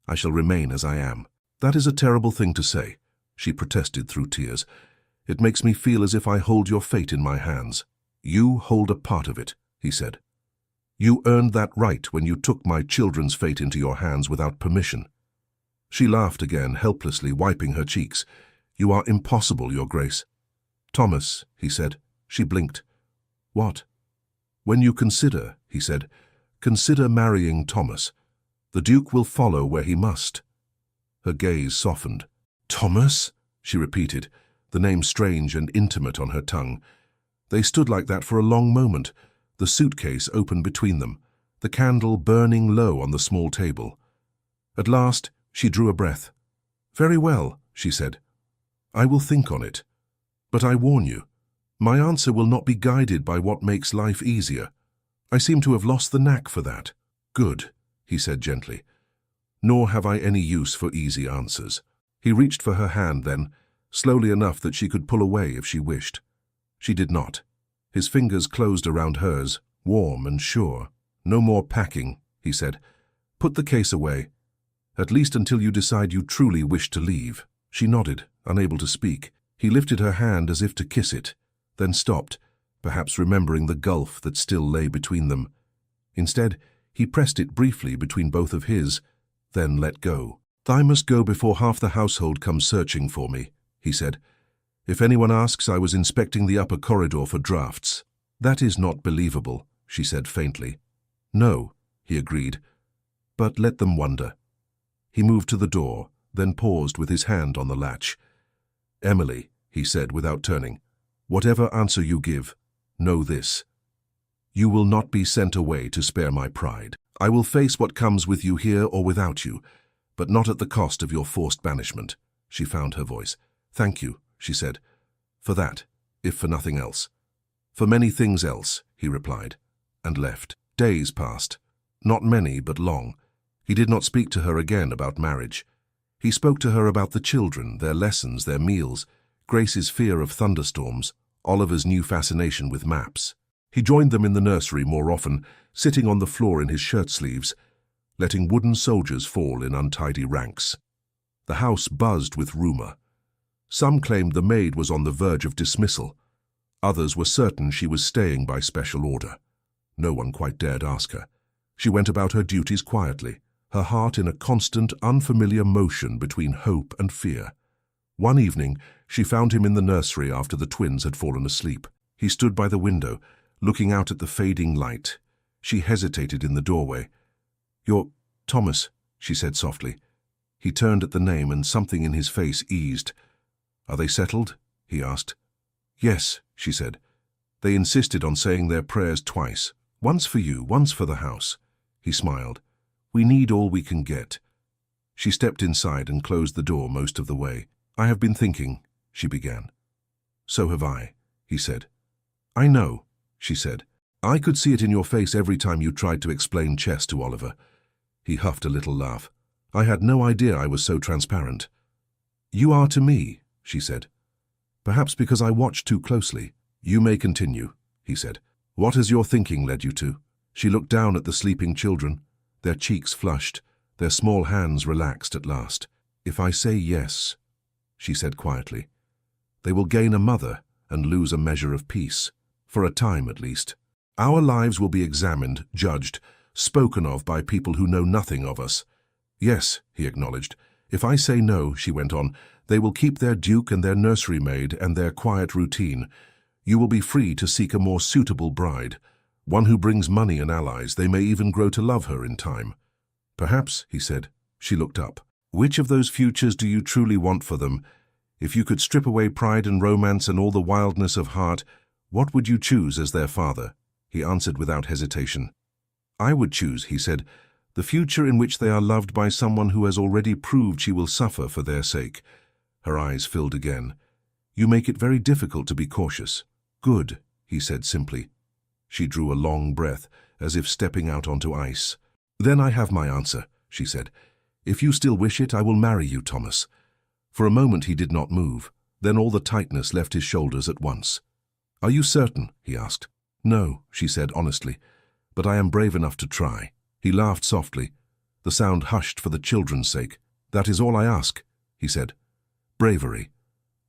I shall remain as I am. That is a terrible thing to say, she protested through tears. It makes me feel as if I hold your fate in my hands. You hold a part of it, he said. You earned that right when you took my children's fate into your hands without permission. She laughed again, helplessly, wiping her cheeks. You are impossible, Your Grace. Thomas, he said. She blinked. What? When you consider, he said, consider marrying Thomas. The Duke will follow where he must. Her gaze softened. Thomas? She repeated, the name strange and intimate on her tongue. They stood like that for a long moment, the suitcase open between them, the candle burning low on the small table. At last, she drew a breath. Very well, she said. I will think on it. But I warn you, my answer will not be guided by what makes life easier. I seem to have lost the knack for that. Good, he said gently. Nor have I any use for easy answers. He reached for her hand then, slowly enough that she could pull away if she wished. She did not. His fingers closed around hers, warm and sure. No more packing, he said. Put the case away, at least until you decide you truly wish to leave. She nodded, unable to speak. He lifted her hand as if to kiss it, then stopped, perhaps remembering the gulf that still lay between them. Instead, he pressed it briefly between both of his, then let go. I must go before half the household comes searching for me, he said. If anyone asks, I was inspecting the upper corridor for drafts. That is not believable, she said faintly. No, he agreed. But let them wonder. He moved to the door, then paused with his hand on the latch. "Emily," he said without turning, "whatever answer you give, know this. You will not be sent away to spare my pride. I will face what comes with you here or without you, but not at the cost of your forced banishment." She found her voice. "Thank you," she said, "for that, if for nothing else." "For many things else," he replied, and left. Days passed. Not many, but long. He did not speak to her again about marriage. He spoke to her about the children, their lessons, their meals, Grace's fear of thunderstorms, Oliver's new fascination with maps. He joined them in the nursery more often, sitting on the floor in his shirt sleeves, letting wooden soldiers fall in untidy ranks. The house buzzed with rumor. Some claimed the maid was on the verge of dismissal. Others were certain she was staying by special order. No one quite dared ask her. She went about her duties quietly, her heart in a constant, unfamiliar motion between hope and fear. One evening, she found him in the nursery after the twins had fallen asleep. He stood by the window, looking out at the fading light. She hesitated in the doorway. "You're Thomas," she said softly. He turned at the name and something in his face eased. "Are they settled?" he asked. "Yes," she said. "They insisted on saying their prayers twice. Once for you, once for the house." He smiled. "We need all we can get." She stepped inside and closed the door most of the way. "I have been thinking," she began. "So have I," he said. "I know," she said. "I could see it in your face every time you tried to explain chess to Oliver." He huffed a little laugh. "I had no idea I was so transparent." "You are to me," she said. "Perhaps because I watched too closely." "You may continue," he said. "What has your thinking led you to?" She looked down at the sleeping children, their cheeks flushed, their small hands relaxed at last. "If I say yes," she said quietly, "they will gain a mother and lose a measure of peace. For a time, at least. Our lives will be examined, judged, spoken of by people who know nothing of us." "Yes," he acknowledged. "If I say no," she went on, "they will keep their duke and their nursery maid and their quiet routine. You will be free to seek a more suitable bride, one who brings money and allies. They may even grow to love her in time." "Perhaps," he said. She looked up. "Which of those futures do you truly want for them? If you could strip away pride and romance and all the wildness of heart, what would you choose as their father?" He answered without hesitation. "I would choose," he said, "the future in which they are loved by someone who has already proved she will suffer for their sake." Her eyes filled again. "You make it very difficult to be cautious." "Good," he said simply. She drew a long breath, as if stepping out onto ice. "Then I have my answer," she said. "If you still wish it, I will marry you, Thomas." For a moment he did not move. Then all the tightness left his shoulders at once. "Are you certain?" he asked. "No," she said honestly, "but I am brave enough to try." He laughed softly. The sound hushed for the children's sake. "That is all I ask," he said. "Bravery,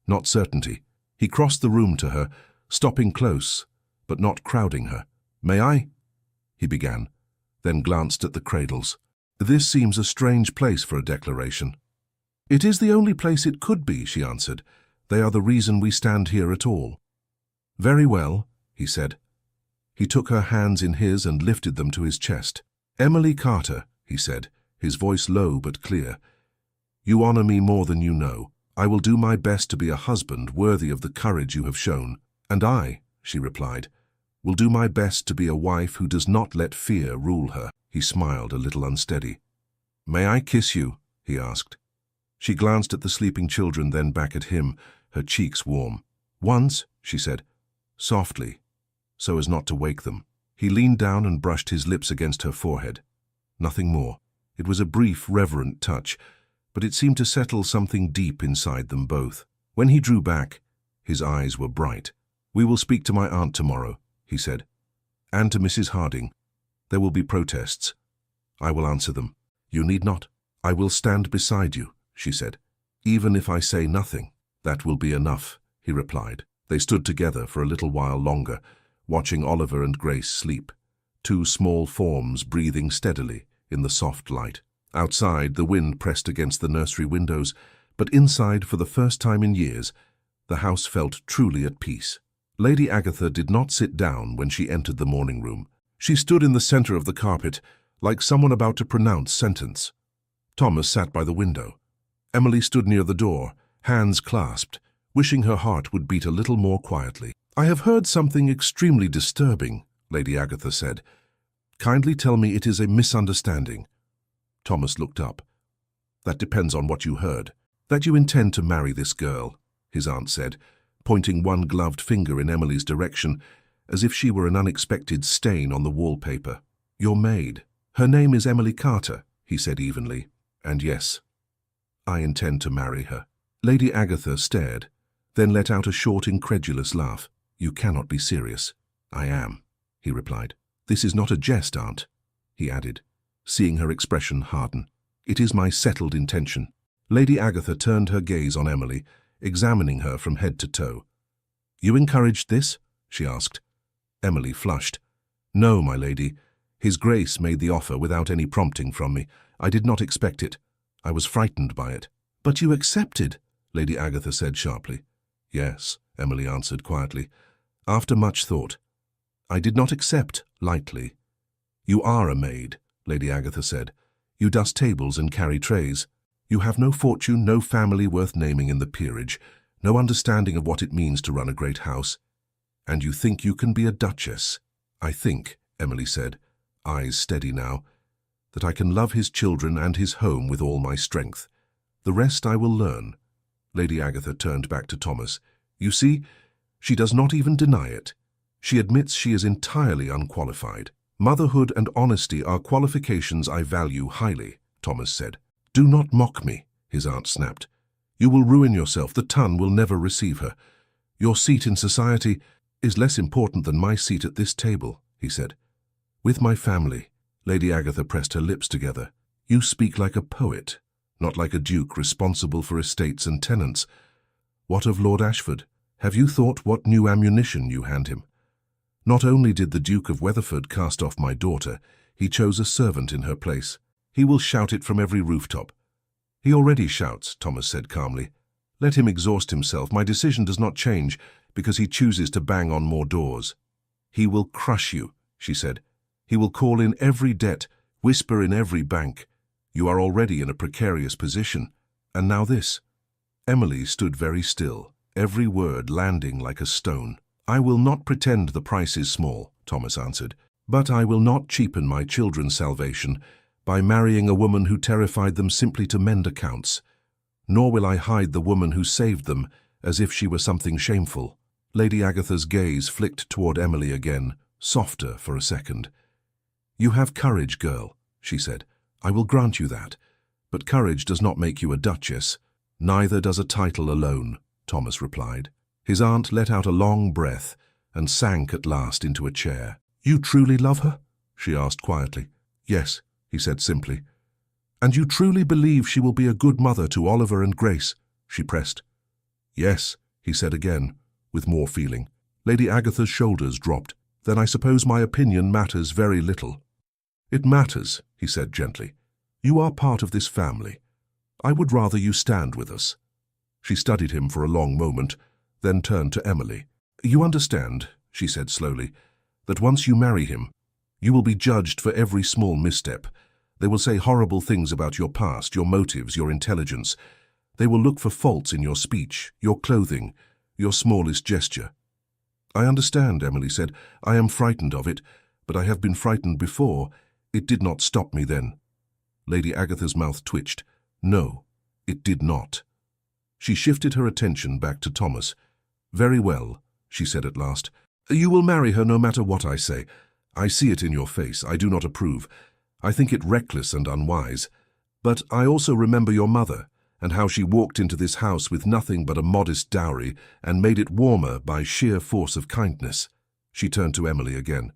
not certainty." He crossed the room to her, stopping close, but not crowding her. "May I?" he began, then glanced at the cradles. "This seems a strange place for a declaration." "It is the only place it could be," she answered. "They are the reason we stand here at all." "Very well," he said. He took her hands in his and lifted them to his chest. "Emily Carter," he said, his voice low but clear, "you honor me more than you know. I will do my best to be a husband worthy of the courage you have shown." "And I," she replied, "will do my best to be a wife who does not let fear rule her." He smiled, a little unsteady. "May I kiss you?" he asked. She glanced at the sleeping children, then back at him, her cheeks warm. "Once," she said, softly, so as not to wake them. He leaned down and brushed his lips against her forehead. Nothing more. It was a brief, reverent touch, but it seemed to settle something deep inside them both. When he drew back, his eyes were bright. "We will speak to my aunt tomorrow," he said, "and to Mrs. Harding. There will be protests. I will answer them. You need not. I will stand beside you," she said. "Even if I say nothing." "That will be enough," he replied. They stood together for a little while longer, watching Oliver and Grace sleep, two small forms breathing steadily in the soft light. Outside, the wind pressed against the nursery windows, but inside, for the first time in years, the house felt truly at peace. Lady Agatha did not sit down when she entered the morning room. She stood in the center of the carpet, like someone about to pronounce sentence. Thomas sat by the window. Emily stood near the door, hands clasped, wishing her heart would beat a little more quietly. "I have heard something extremely disturbing," Lady Agatha said. "Kindly tell me it is a misunderstanding." Thomas looked up. "That depends on what you heard." "That you intend to marry this girl," his aunt said, pointing one gloved finger in Emily's direction, as if she were an unexpected stain on the wallpaper. "Your maid. Her name is Emily Carter," he said evenly. "And yes, I intend to marry her." Lady Agatha stared, then let out a short, incredulous laugh. "You cannot be serious." "I am," he replied. "This is not a jest, aunt," he added, seeing her expression harden. "It is my settled intention." Lady Agatha turned her gaze on Emily, examining her from head to toe. "You encouraged this?" she asked. Emily flushed. "No, my lady. His Grace made the offer without any prompting from me. I did not expect it. I was frightened by it." "But you accepted," Lady Agatha said sharply. "Yes," Emily answered quietly, "after much thought. I did not accept lightly." "You are a maid," Lady Agatha said. "You dust tables and carry trays. You have no fortune, no family worth naming in the peerage, no understanding of what it means to run a great house. And you think you can be a duchess." "I think," Emily said, eyes steady now, "that I can love his children and his home with all my strength. The rest I will learn." Lady Agatha turned back to Thomas. "You see, she does not even deny it. She admits she is entirely unqualified." "Motherhood and honesty are qualifications I value highly," Thomas said. "Do not mock me," his aunt snapped. "You will ruin yourself. The ton will never receive her. Your seat in society is less important than my seat at this table," he said. "With my family." Lady Agatha pressed her lips together. "You speak like a poet, not like a duke responsible for estates and tenants. What of Lord Ashford? Have you thought what new ammunition you hand him? Not only did the Duke of Weatherford cast off my daughter, he chose a servant in her place. He will shout it from every rooftop." "He already shouts," Thomas said calmly. "Let him exhaust himself. My decision does not change because he chooses to bang on more doors." "He will crush you," she said. "He will call in every debt, whisper in every bank. You are already in a precarious position. And now this." Emily stood very still, every word landing like a stone. "I will not pretend the price is small," Thomas answered, "but I will not cheapen my children's salvation by marrying a woman who terrified them simply to mend accounts. Nor will I hide the woman who saved them as if she were something shameful." Lady Agatha's gaze flicked toward Emily again, softer for a second. "You have courage, girl," she said. "I will grant you that. But courage does not make you a duchess. Neither does a title alone," Thomas replied. His aunt let out a long breath and sank at last into a chair. "You truly love her?" she asked quietly. "Yes," he said simply. "And you truly believe she will be a good mother to Oliver and Grace?" she pressed. "Yes," he said again, with more feeling. Lady Agatha's shoulders dropped. "Then I suppose my opinion matters very little." "It matters," he said gently. "You are part of this family. I would rather you stand with us." She studied him for a long moment, then turned to Emily. "You understand," she said slowly, "that once you marry him, you will be judged for every small misstep. They will say horrible things about your past, your motives, your intelligence. They will look for faults in your speech, your clothing, your smallest gesture." "I understand," Emily said. "I am frightened of it, but I have been frightened before. It did not stop me then." Lady Agatha's mouth twitched. "No, it did not." She shifted her attention back to Thomas. "Very well," she said at last. "You will marry her no matter what I say. I see it in your face. I do not approve. I think it reckless and unwise. But I also remember your mother, and how she walked into this house with nothing but a modest dowry and made it warmer by sheer force of kindness." She turned to Emily again.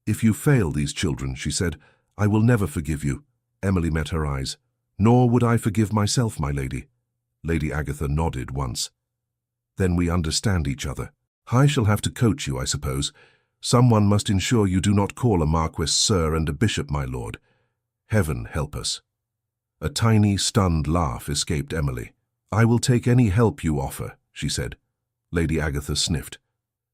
"If you fail these children," she said, "I will never forgive you." Emily met her eyes. "Nor would I forgive myself, my lady." Lady Agatha nodded once. "Then we understand each other. I shall have to coach you, I suppose. Someone must ensure you do not call a marquis sir and a bishop my lord. Heaven help us." A tiny, stunned laugh escaped Emily. "I will take any help you offer," she said. Lady Agatha sniffed.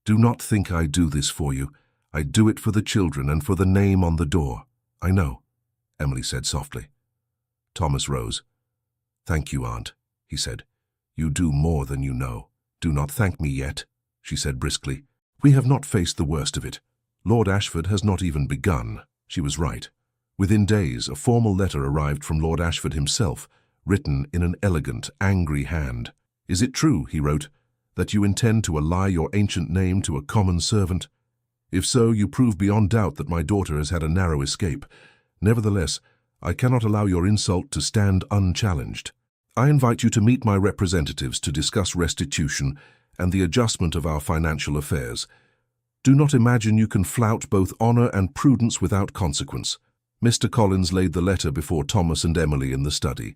"Do not think I do this for you. I do it for the children and for the name on the door." "I know," Emily said softly. Thomas rose. "Thank you, Aunt," he said. "You do more than you know." "Do not thank me yet," she said briskly. "We have not faced the worst of it. Lord Ashford has not even begun." She was right. Within days, a formal letter arrived from Lord Ashford himself, written in an elegant, angry hand. "Is it true," he wrote, "that you intend to ally your ancient name to a common servant? If so, you prove beyond doubt that my daughter has had a narrow escape. Nevertheless, I cannot allow your insult to stand unchallenged. I invite you to meet my representatives to discuss restitution and the adjustment of our financial affairs. Do not imagine you can flout both honor and prudence without consequence." Mr. Collins laid the letter before Thomas and Emily in the study.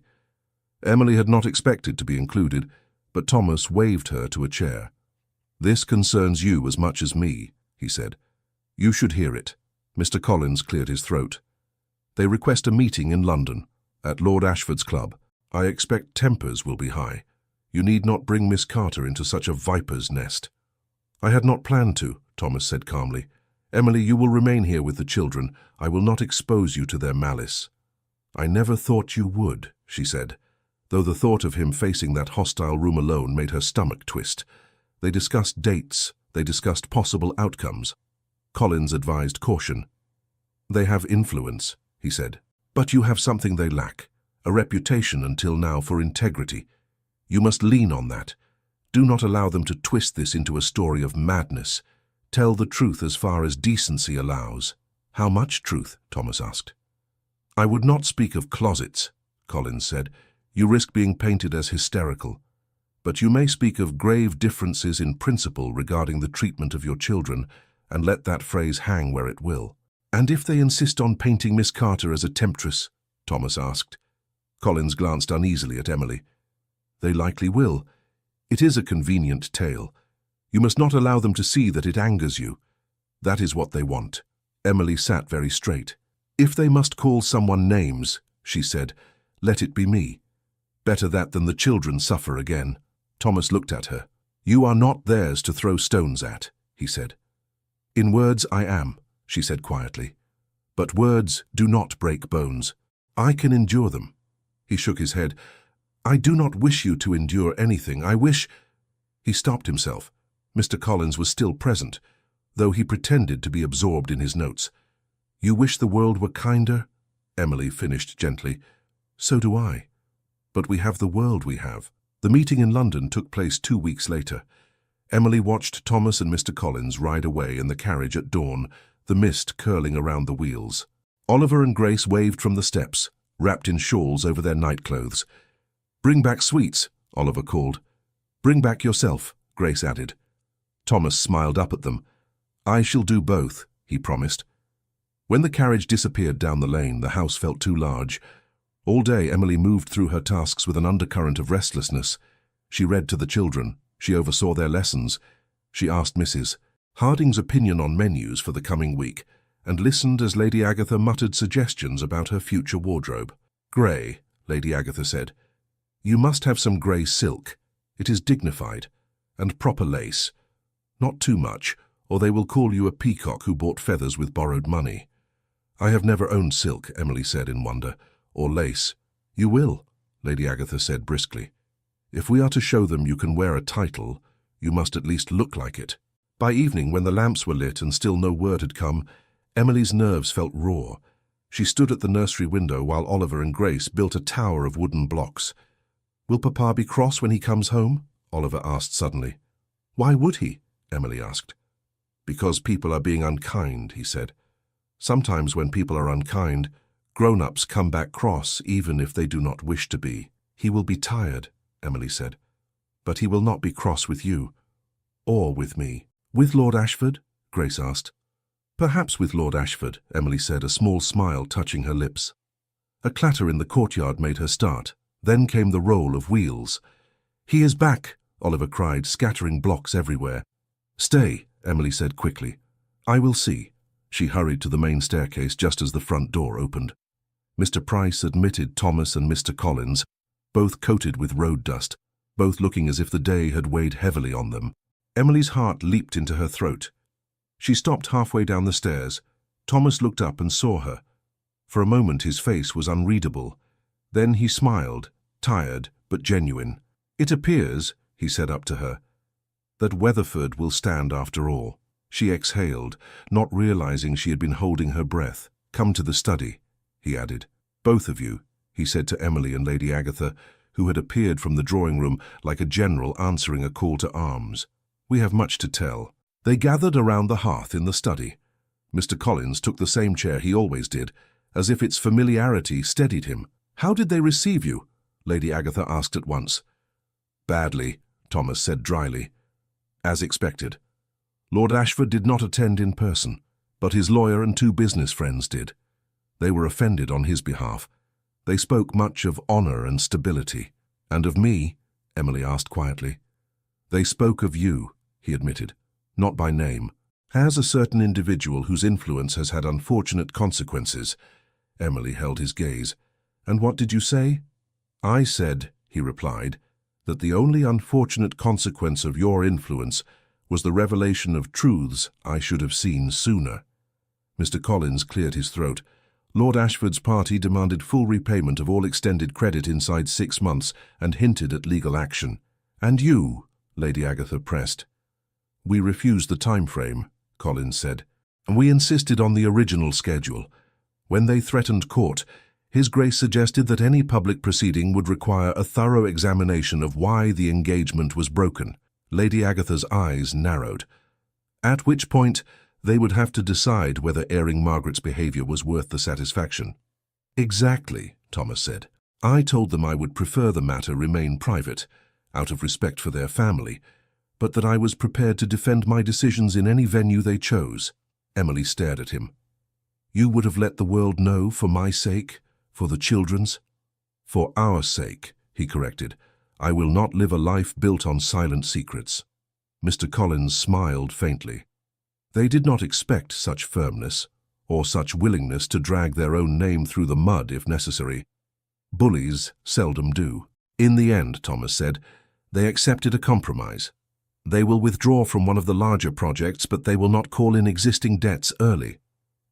Emily had not expected to be included, but Thomas waved her to a chair. "This concerns you as much as me," he said. "You should hear it." Mr. Collins cleared his throat. "They request a meeting in London, at Lord Ashford's club. I expect tempers will be high. You need not bring Miss Carter into such a viper's nest." "I had not planned to," Thomas said calmly. "Emily, you will remain here with the children. I will not expose you to their malice." "I never thought you would," she said, though the thought of him facing that hostile room alone made her stomach twist. They discussed dates. They discussed possible outcomes. Collins advised caution. "They have influence," he said. "But you have something they lack, a reputation until now for integrity. You must lean on that. Do not allow them to twist this into a story of madness. Tell the truth as far as decency allows." "How much truth?" Thomas asked. "I would not speak of closets," Collins said. "You risk being painted as hysterical. But you may speak of grave differences in principle regarding the treatment of your children, and let that phrase hang where it will." "And if they insist on painting Miss Carter as a temptress?" Thomas asked. Collins glanced uneasily at Emily. "They likely will. It is a convenient tale. You must not allow them to see that it angers you. That is what they want." Emily sat very straight. "If they must call someone names," she said, "let it be me. Better that than the children suffer again." Thomas looked at her. "You are not theirs to throw stones at," he said. "In words I am," she said quietly. "But words do not break bones. I can endure them." He shook his head. "I do not wish you to endure anything. I wish—" He stopped himself. Mr. Collins was still present, though he pretended to be absorbed in his notes. "You wish the world were kinder?" Emily finished gently. "So do I. But we have the world we have." The meeting in London took place 2 weeks later. Emily watched Thomas and Mr. Collins ride away in the carriage at dawn, the mist curling around the wheels. Oliver and Grace waved from the steps, wrapped in shawls over their nightclothes. "Bring back sweets," Oliver called. "Bring back yourself," Grace added. Thomas smiled up at them. "I shall do both," he promised. When the carriage disappeared down the lane, the house felt too large. All day Emily moved through her tasks with an undercurrent of restlessness. She read to the children. She oversaw their lessons. She asked Mrs. Harding's opinion on menus for the coming week, and listened as Lady Agatha muttered suggestions about her future wardrobe. "Grey," Lady Agatha said. "You must have some grey silk. It is dignified. And proper lace. Not too much, or they will call you a peacock who bought feathers with borrowed money." "I have never owned silk," Emily said in wonder, "or lace." "You will," Lady Agatha said briskly. "If we are to show them you can wear a title, you must at least look like it." By evening, when the lamps were lit and still no word had come, Emily's nerves felt raw. She stood at the nursery window while Oliver and Grace built a tower of wooden blocks. "Will Papa be cross when he comes home?" Oliver asked suddenly. "Why would he?" Emily asked. "Because people are being unkind," he said. "Sometimes when people are unkind, grown-ups come back cross even if they do not wish to be." "He will be tired," Emily said. "But he will not be cross with you. Or with me." "With Lord Ashford?" Grace asked. "Perhaps with Lord Ashford," Emily said, a small smile touching her lips. A clatter in the courtyard made her start. Then came the roll of wheels. "He is back!" Oliver cried, scattering blocks everywhere. "Stay," Emily said quickly. "I will see." She hurried to the main staircase just as the front door opened. Mr. Price admitted Thomas and Mr. Collins, both coated with road dust, both looking as if the day had weighed heavily on them. Emily's heart leaped into her throat. She stopped halfway down the stairs. Thomas looked up and saw her. For a moment his face was unreadable. Then he smiled, tired but genuine. "It appears," he said up to her, That Weatherford will stand after all. She exhaled, not realizing she had been holding her breath. Come to the study, he added. Both of you, he said to Emily and Lady Agatha, who had appeared from the drawing room like a general answering a call to arms. We have much to tell. They gathered around the hearth in the study. Mr. Collins took the same chair he always did, as if its familiarity steadied him. How did they receive you? Lady Agatha asked at once. Badly, Thomas said dryly. As expected. Lord Ashford did not attend in person, but his lawyer and 2 business friends did. They were offended on his behalf. They spoke much of honour and stability. And of me? Emily asked quietly. They spoke of you, he admitted, not by name. As a certain individual whose influence has had unfortunate consequences. Emily held his gaze. And what did you say? I said, he replied, that the only unfortunate consequence of your influence was the revelation of truths I should have seen sooner. Mr. Collins cleared his throat. Lord Ashford's party demanded full repayment of all extended credit inside 6 months and hinted at legal action. And you, Lady Agatha pressed. We refused the time frame, Collins said, and we insisted on the original schedule. When they threatened court, His Grace suggested that any public proceeding would require a thorough examination of why the engagement was broken. Lady Agatha's eyes narrowed, at which point they would have to decide whether airing Margaret's behaviour was worth the satisfaction. Exactly, Thomas said. I told them I would prefer the matter remain private, out of respect for their family, but that I was prepared to defend my decisions in any venue they chose. Emily stared at him. You would have let the world know for my sake, for the children's? For our sake, he corrected. I will not live a life built on silent secrets. Mr. Collins smiled faintly. They did not expect such firmness, or such willingness to drag their own name through the mud if necessary. Bullies seldom do. In the end, Thomas said, they accepted a compromise. They will withdraw from one of the larger projects, but they will not call in existing debts early.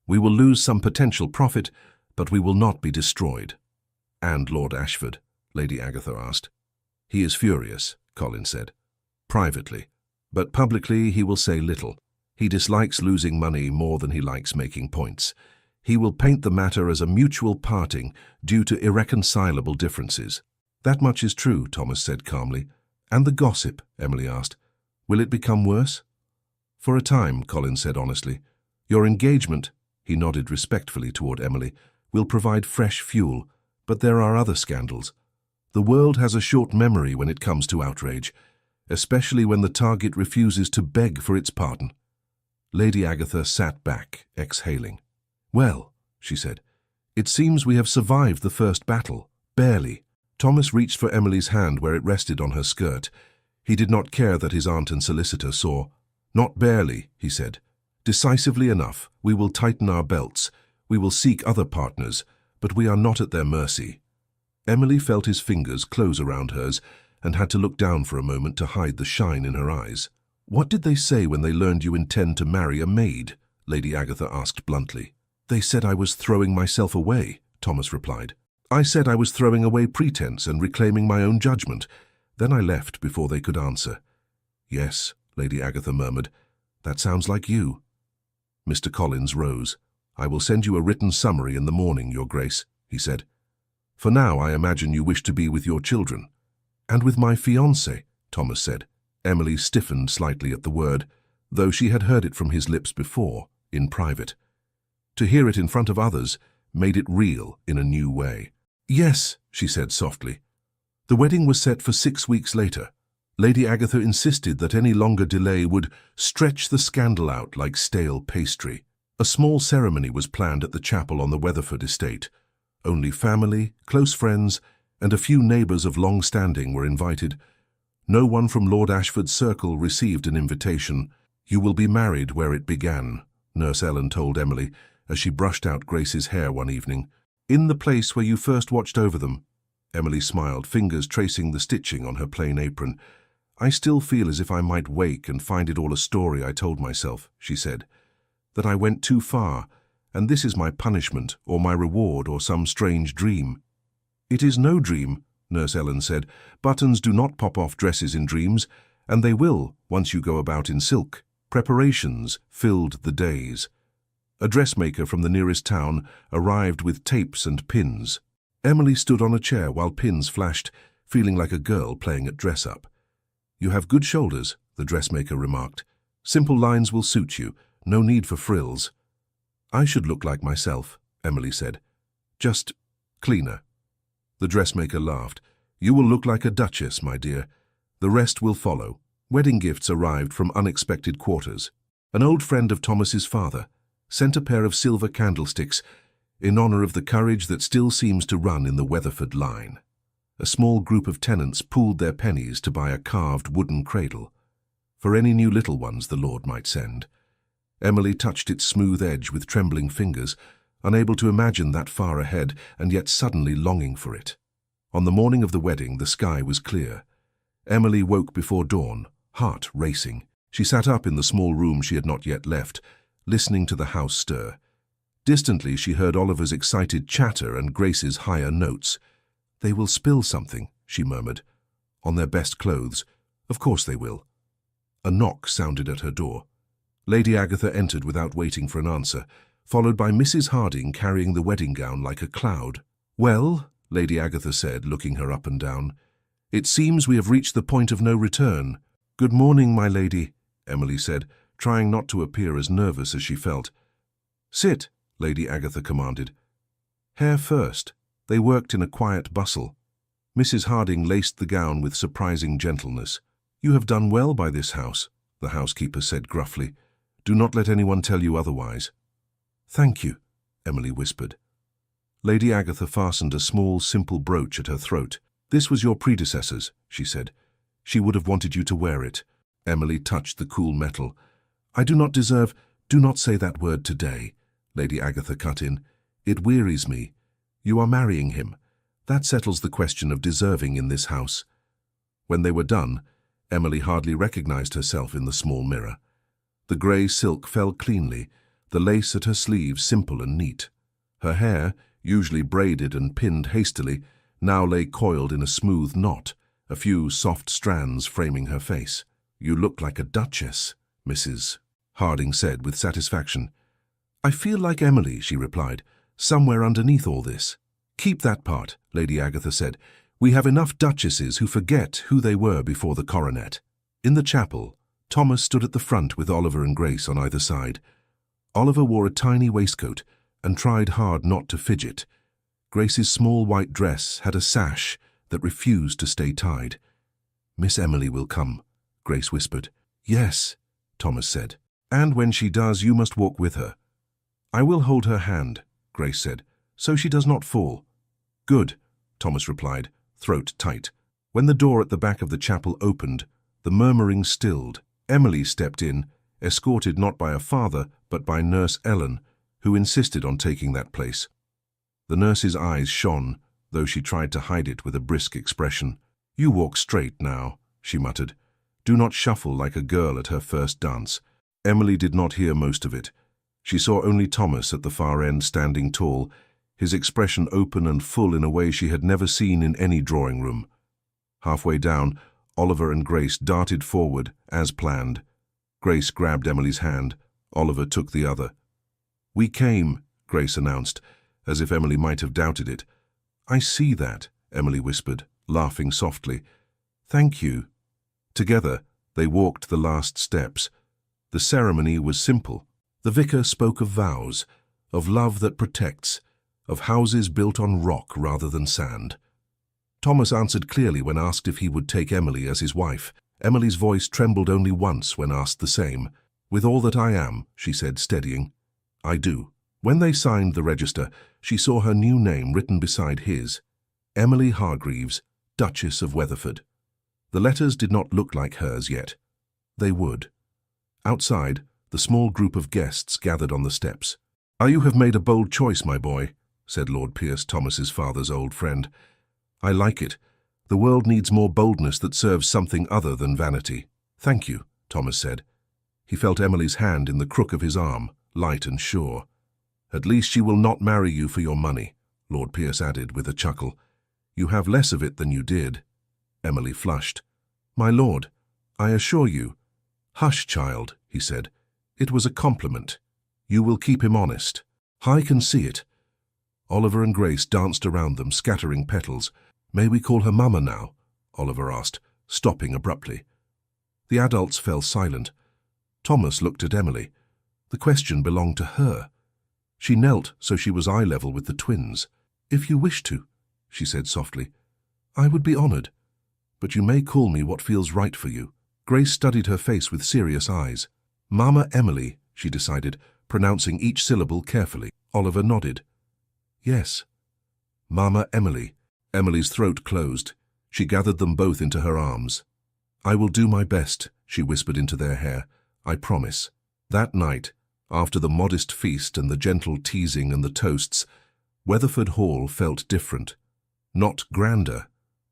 We will lose some potential profit, but we will not be destroyed. And Lord Ashford? Lady Agatha asked. He is furious, Collins said. Privately. But publicly he will say little. He dislikes losing money more than he likes making points. He will paint the matter as a mutual parting due to irreconcilable differences. That much is true, Thomas said calmly. And the gossip? Emily asked. Will it become worse? For a time, Collins said honestly. Your engagement, he nodded respectfully toward Emily, will provide fresh fuel, but there are other scandals. The world has a short memory when it comes to outrage, especially when the target refuses to beg for its pardon. Lady Agatha sat back, exhaling. Well, she said, it seems we have survived the first battle. Barely. Thomas reached for Emily's hand where it rested on her skirt. He did not care that his aunt and solicitor saw. Not barely, he said. Decisively enough, we will tighten our belts. We will seek other partners, but we are not at their mercy. Emily felt his fingers close around hers and had to look down for a moment to hide the shine in her eyes. What did they say when they learned you intend to marry a maid? Lady Agatha asked bluntly. They said I was throwing myself away, Thomas replied. I said I was throwing away pretense and reclaiming my own judgment. Then I left before they could answer. Yes, Lady Agatha murmured. That sounds like you. Mr. Collins rose. I will send you a written summary in the morning, Your Grace, he said. For now, I imagine you wish to be with your children. And with my fiancée, Thomas said. Emily stiffened slightly at the word, though she had heard it from his lips before, in private. To hear it in front of others made it real in a new way. Yes, she said softly. The wedding was set for 6 weeks later. Lady Agatha insisted that any longer delay would stretch the scandal out like stale pastry. A small ceremony was planned at the chapel on the Weatherford estate. Only family, close friends, and a few neighbours of long standing were invited. No one from Lord Ashford's circle received an invitation. You will be married where it began, Nurse Ellen told Emily as she brushed out Grace's hair one evening. In the place where you first watched over them. Emily smiled, fingers tracing the stitching on her plain apron. I still feel as if I might wake and find it all a story I told myself, she said. That I went too far, and this is my punishment, or my reward, or some strange dream. It is no dream, Nurse Ellen said. Buttons do not pop off dresses in dreams, And they will, once you go about in silk. Preparations filled the days. A dressmaker from the nearest town arrived with tapes and pins. Emily stood on a chair while pins flashed, feeling like a girl playing at dress-up. "You have good shoulders," the dressmaker remarked. "Simple lines will suit you, no need for frills." "I should look like myself," Emily said. "Just cleaner." The dressmaker laughed. "You will look like a duchess, my dear. The rest will follow." Wedding gifts arrived from unexpected quarters. An old friend of Thomas's father sent a pair of silver candlesticks in honor of the courage that still seems to run in the Weatherford line. A small group of tenants pooled their pennies to buy a carved wooden cradle, for any new little ones the Lord might send. Emily touched its smooth edge with trembling fingers, unable to imagine that far ahead and yet suddenly longing for it. On the morning of the wedding, the sky was clear. Emily woke before dawn, heart racing. She sat up in the small room she had not yet left, listening to the house stir. Distantly, she heard Oliver's excited chatter and Grace's higher notes. "They will spill something," she murmured. "On their best clothes. Of course they will." A knock sounded at her door. Lady Agatha entered without waiting for an answer, followed by Mrs. Harding carrying the wedding gown like a cloud. "Well," Lady Agatha said, looking her up and down, "it seems we have reached the point of no return." "Good morning, my lady," Emily said, trying not to appear as nervous as she felt. "Sit," Lady Agatha commanded. "Hair first." They worked in a quiet bustle. Mrs. Harding laced the gown with surprising gentleness. "You have done well by this house," the housekeeper said gruffly. "Do not let anyone tell you otherwise." "Thank you," Emily whispered. Lady Agatha fastened a small, simple brooch at her throat. "This was your predecessor's," she said. "She would have wanted you to wear it." Emily touched the cool metal. "I do not deserve—" "Do not say that word today," Lady Agatha cut in. "It wearies me. You are marrying him. That settles the question of deserving in this house." When they were done, Emily hardly recognized herself in the small mirror. The grey silk fell cleanly, the lace at her sleeves simple and neat. Her hair, usually braided and pinned hastily, now lay coiled in a smooth knot, a few soft strands framing her face. "You look like a duchess," Mrs. Harding said with satisfaction. "I feel like Emily," she replied, "somewhere underneath all this." "Keep that part," Lady Agatha said. "We have enough duchesses who forget who they were before the coronet." In the chapel, Thomas stood at the front with Oliver and Grace on either side. Oliver wore a tiny waistcoat and tried hard not to fidget. Grace's small white dress had a sash that refused to stay tied. "Miss Emily will come," Grace whispered. "Yes," Thomas said. "And when she does, you must walk with her." "I will hold her hand," Grace said, "so she does not fall." "Good," Thomas replied, throat tight. When the door at the back of the chapel opened, the murmuring stilled. Emily stepped in, escorted not by a father, but by Nurse Ellen, who insisted on taking that place. The nurse's eyes shone, though she tried to hide it with a brisk expression. "You walk straight now," she muttered. "Do not shuffle like a girl at her first dance." Emily did not hear most of it. She saw only Thomas at the far end standing tall, his expression open and full in a way she had never seen in any drawing room. Halfway down, Oliver and Grace darted forward, as planned. Grace grabbed Emily's hand. Oliver took the other. "We came," Grace announced, as if Emily might have doubted it. "I see that," Emily whispered, laughing softly. "Thank you." Together, they walked the last steps. The ceremony was simple. The vicar spoke of vows, of love that protects, of houses built on rock rather than sand. Thomas answered clearly when asked if he would take Emily as his wife. Emily's voice trembled only once when asked the same. "With all that I am," she said, steadying. "I do." When they signed the register, she saw her new name written beside his, Emily Hargreaves, Duchess of Weatherford. The letters did not look like hers yet. They would. Outside, the small group of guests gathered on the steps. "You have made a bold choice, my boy," said Lord Pierce, Thomas's father's old friend. "I like it. The world needs more boldness that serves something other than vanity." "Thank you," Thomas said. He felt Emily's hand in the crook of his arm, light and sure. "At least she will not marry you for your money," Lord Pierce added with a chuckle. "You have less of it than you did." Emily flushed. "My lord, I assure you. Hush, child, he said. It was a compliment. You will keep him honest. I can see it. Oliver and Grace danced around them, scattering petals. May we call her Mama now? Oliver asked, stopping abruptly. The adults fell silent. Thomas looked at Emily. The question belonged to her. She knelt so she was eye level with the twins. If you wish to, she said softly. I would be honored. But you may call me what feels right for you. Grace studied her face with serious eyes. Mama Emily, she decided, pronouncing each syllable carefully. Oliver nodded. Yes. Mama Emily. Emily's throat closed. She gathered them both into her arms. I will do my best, she whispered into their hair. I promise. That night, after the modest feast and the gentle teasing and the toasts, Weatherford Hall felt different. Not grander,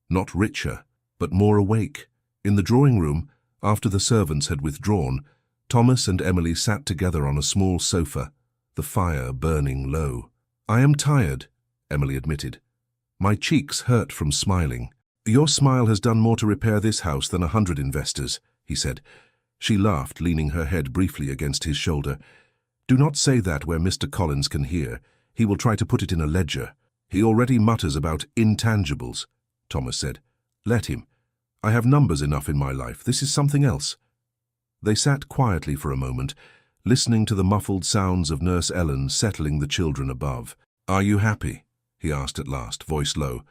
not richer, but more awake. In the drawing room, after the servants had withdrawn, Thomas and Emily sat together on a small sofa, the fire burning low. I am tired, Emily admitted. My cheeks hurt from smiling. Your smile has done more to repair this house than 100 investors, he said. She laughed, leaning her head briefly against his shoulder. Do not say that where Mr. Collins can hear. He will try to put it in a ledger. He already mutters about intangibles, Thomas said. Let him. I have numbers enough in my life. This is something else. They sat quietly for a moment, listening to the muffled sounds of Nurse Ellen settling the children above. Are you happy? He asked at last, voice low.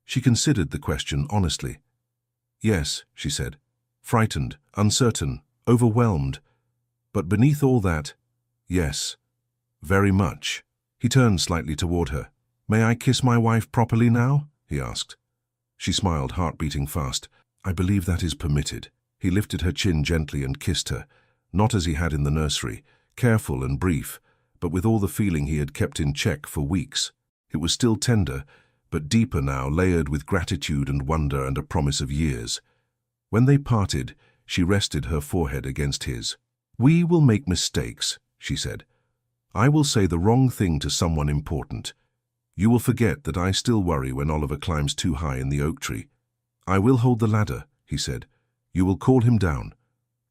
She considered the question honestly. Yes, she said. Frightened, uncertain, overwhelmed. But beneath all that, yes, very much. He turned slightly toward her. May I kiss my wife properly now? He asked. She smiled, heart beating fast. I believe that is permitted. He lifted her chin gently and kissed her, not as he had in the nursery, careful and brief, but with all the feeling he had kept in check for weeks. It was still tender, but deeper now, layered with gratitude and wonder and a promise of years. When they parted, she rested her forehead against his. We will make mistakes, she said. I will say the wrong thing to someone important. You will forget that I still worry when Oliver climbs too high in the oak tree. I will hold the ladder, he said. You will call him down.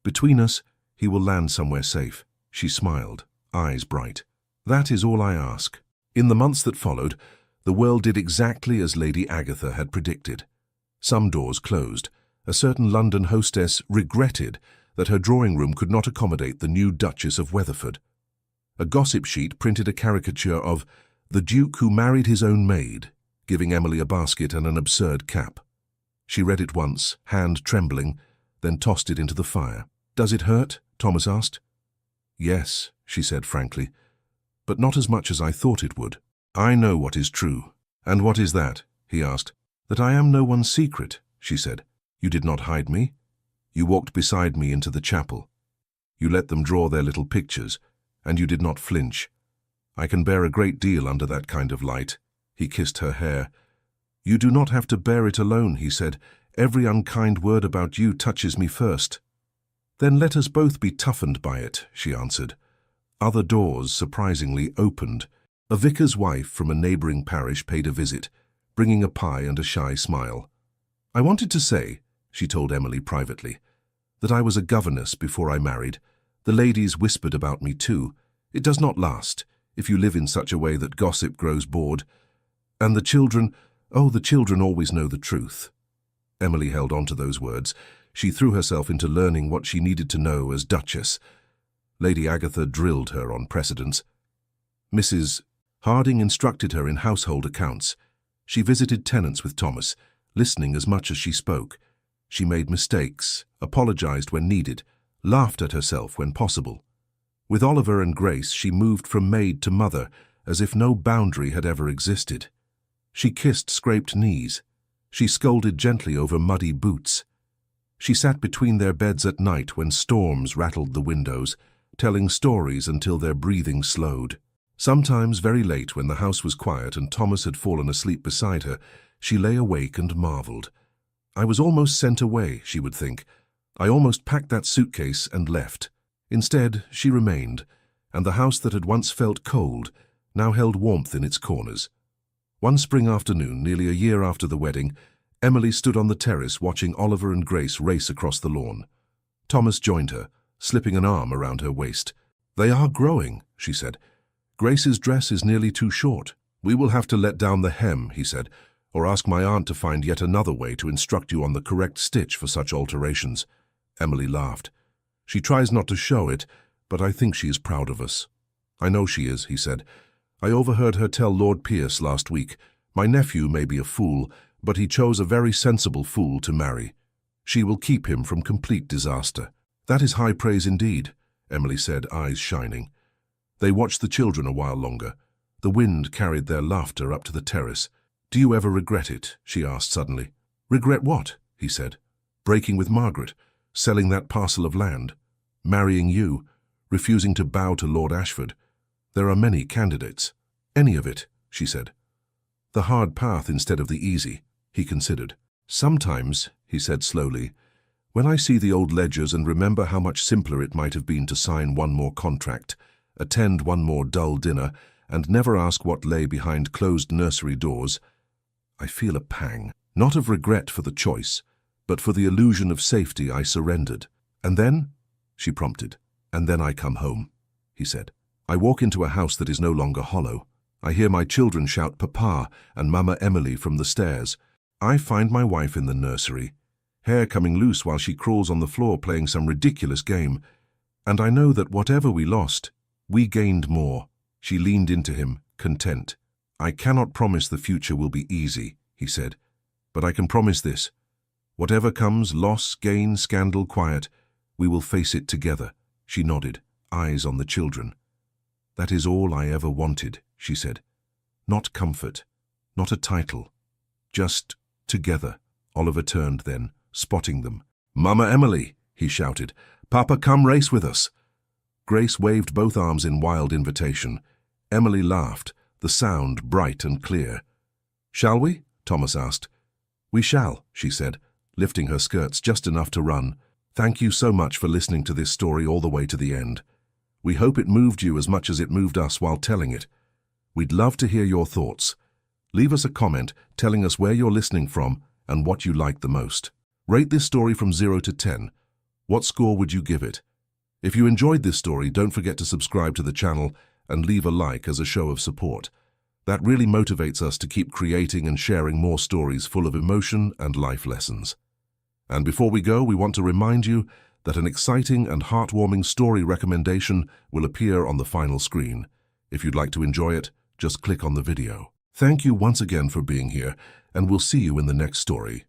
Between us, he will land somewhere safe. She smiled, eyes bright. That is all I ask. In the months that followed, the world did exactly as Lady Agatha had predicted. Some doors closed. A certain London hostess regretted that her drawing room could not accommodate the new Duchess of Weatherford. A gossip sheet printed a caricature of the Duke who married his own maid, giving Emily a basket and an absurd cap. She read it once, hand trembling, then tossed it into the fire. Does it hurt? Thomas asked. Yes, she said frankly, but not as much as I thought it would. I know what is true. And what is that? He asked. That I am no one's secret, she said. You did not hide me. You walked beside me into the chapel. You let them draw their little pictures, and you did not flinch. I can bear a great deal under that kind of light. He kissed her hair. You do not have to bear it alone, he said. Every unkind word about you touches me first. Then let us both be toughened by it, she answered. Other doors, surprisingly, opened. A vicar's wife from a neighbouring parish paid a visit, bringing a pie and a shy smile. I wanted to say, she told Emily privately, that I was a governess before I married. The ladies whispered about me too. It does not last, if you live in such a way that gossip grows bored. And the children, oh, the children always know the truth. Emily held on to those words. She threw herself into learning what she needed to know as Duchess. Lady Agatha drilled her on precedence. Mrs. Harding instructed her in household accounts. She visited tenants with Thomas, listening as much as she spoke. She made mistakes, apologized when needed, laughed at herself when possible. With Oliver and Grace, she moved from maid to mother, as if no boundary had ever existed. She kissed scraped knees. She scolded gently over muddy boots. She sat between their beds at night when storms rattled the windows, telling stories until their breathing slowed. Sometimes, very late, when the house was quiet and Thomas had fallen asleep beside her, she lay awake and marveled. I was almost sent away, she would think. I almost packed that suitcase and left. Instead, she remained, and the house that had once felt cold now held warmth in its corners. One spring afternoon, nearly a year after the wedding, Emily stood on the terrace watching Oliver and Grace race across the lawn. Thomas joined her, slipping an arm around her waist. "They are growing," she said. "Grace's dress is nearly too short. We will have to let down the hem," he said, "or ask my aunt to find yet another way to instruct you on the correct stitch for such alterations." Emily laughed. "She tries not to show it, but I think she is proud of us." "I know she is," he said. "I overheard her tell Lord Pierce last week, 'My nephew may be a fool, but he chose a very sensible fool to marry. She will keep him from complete disaster.'" "That is high praise indeed," Emily said, eyes shining. They watched the children a while longer. The wind carried their laughter up to the terrace. "Do you ever regret it?" she asked suddenly. "Regret what?" he said. "Breaking with Margaret, selling that parcel of land, marrying you, refusing to bow to Lord Ashford. There are many candidates." "Any of it," she said. "The hard path instead of the easy," he considered. "Sometimes," he said slowly, "when I see the old ledgers and remember how much simpler it might have been to sign one more contract, attend one more dull dinner, and never ask what lay behind closed nursery doors, I feel a pang, not of regret for the choice, but for the illusion of safety I surrendered. And then," she prompted, "and then I come home," he said. "I walk into a house that is no longer hollow. I hear my children shout Papa and Mama Emily from the stairs. I find my wife in the nursery, hair coming loose while she crawls on the floor playing some ridiculous game. And I know that whatever we lost, we gained more." She leaned into him, content. "I cannot promise the future will be easy," he said, "but I can promise this. Whatever comes, loss, gain, scandal, quiet, we will face it together." She nodded, eyes on the children. "That is all I ever wanted," she said. "Not comfort, not a title, just together." Oliver turned then, spotting them. "Mama Emily," he shouted, "Papa, come race with us." Grace waved both arms in wild invitation. Emily laughed, the sound bright and clear. "Shall we?" Thomas asked. "We shall," she said, lifting her skirts just enough to run. "Thank you so much for listening to this story all the way to the end. We hope it moved you as much as it moved us while telling it. We'd love to hear your thoughts. Leave us a comment telling us where you're listening from and what you liked the most. Rate this story from 0 to 10. What score would you give it? If you enjoyed this story, don't forget to subscribe to the channel and leave a like as a show of support. That really motivates us to keep creating and sharing more stories full of emotion and life lessons. And before we go, we want to remind you that an exciting and heartwarming story recommendation will appear on the final screen. If you'd like to enjoy it, just click on the video. Thank you once again for being here, and we'll see you in the next story.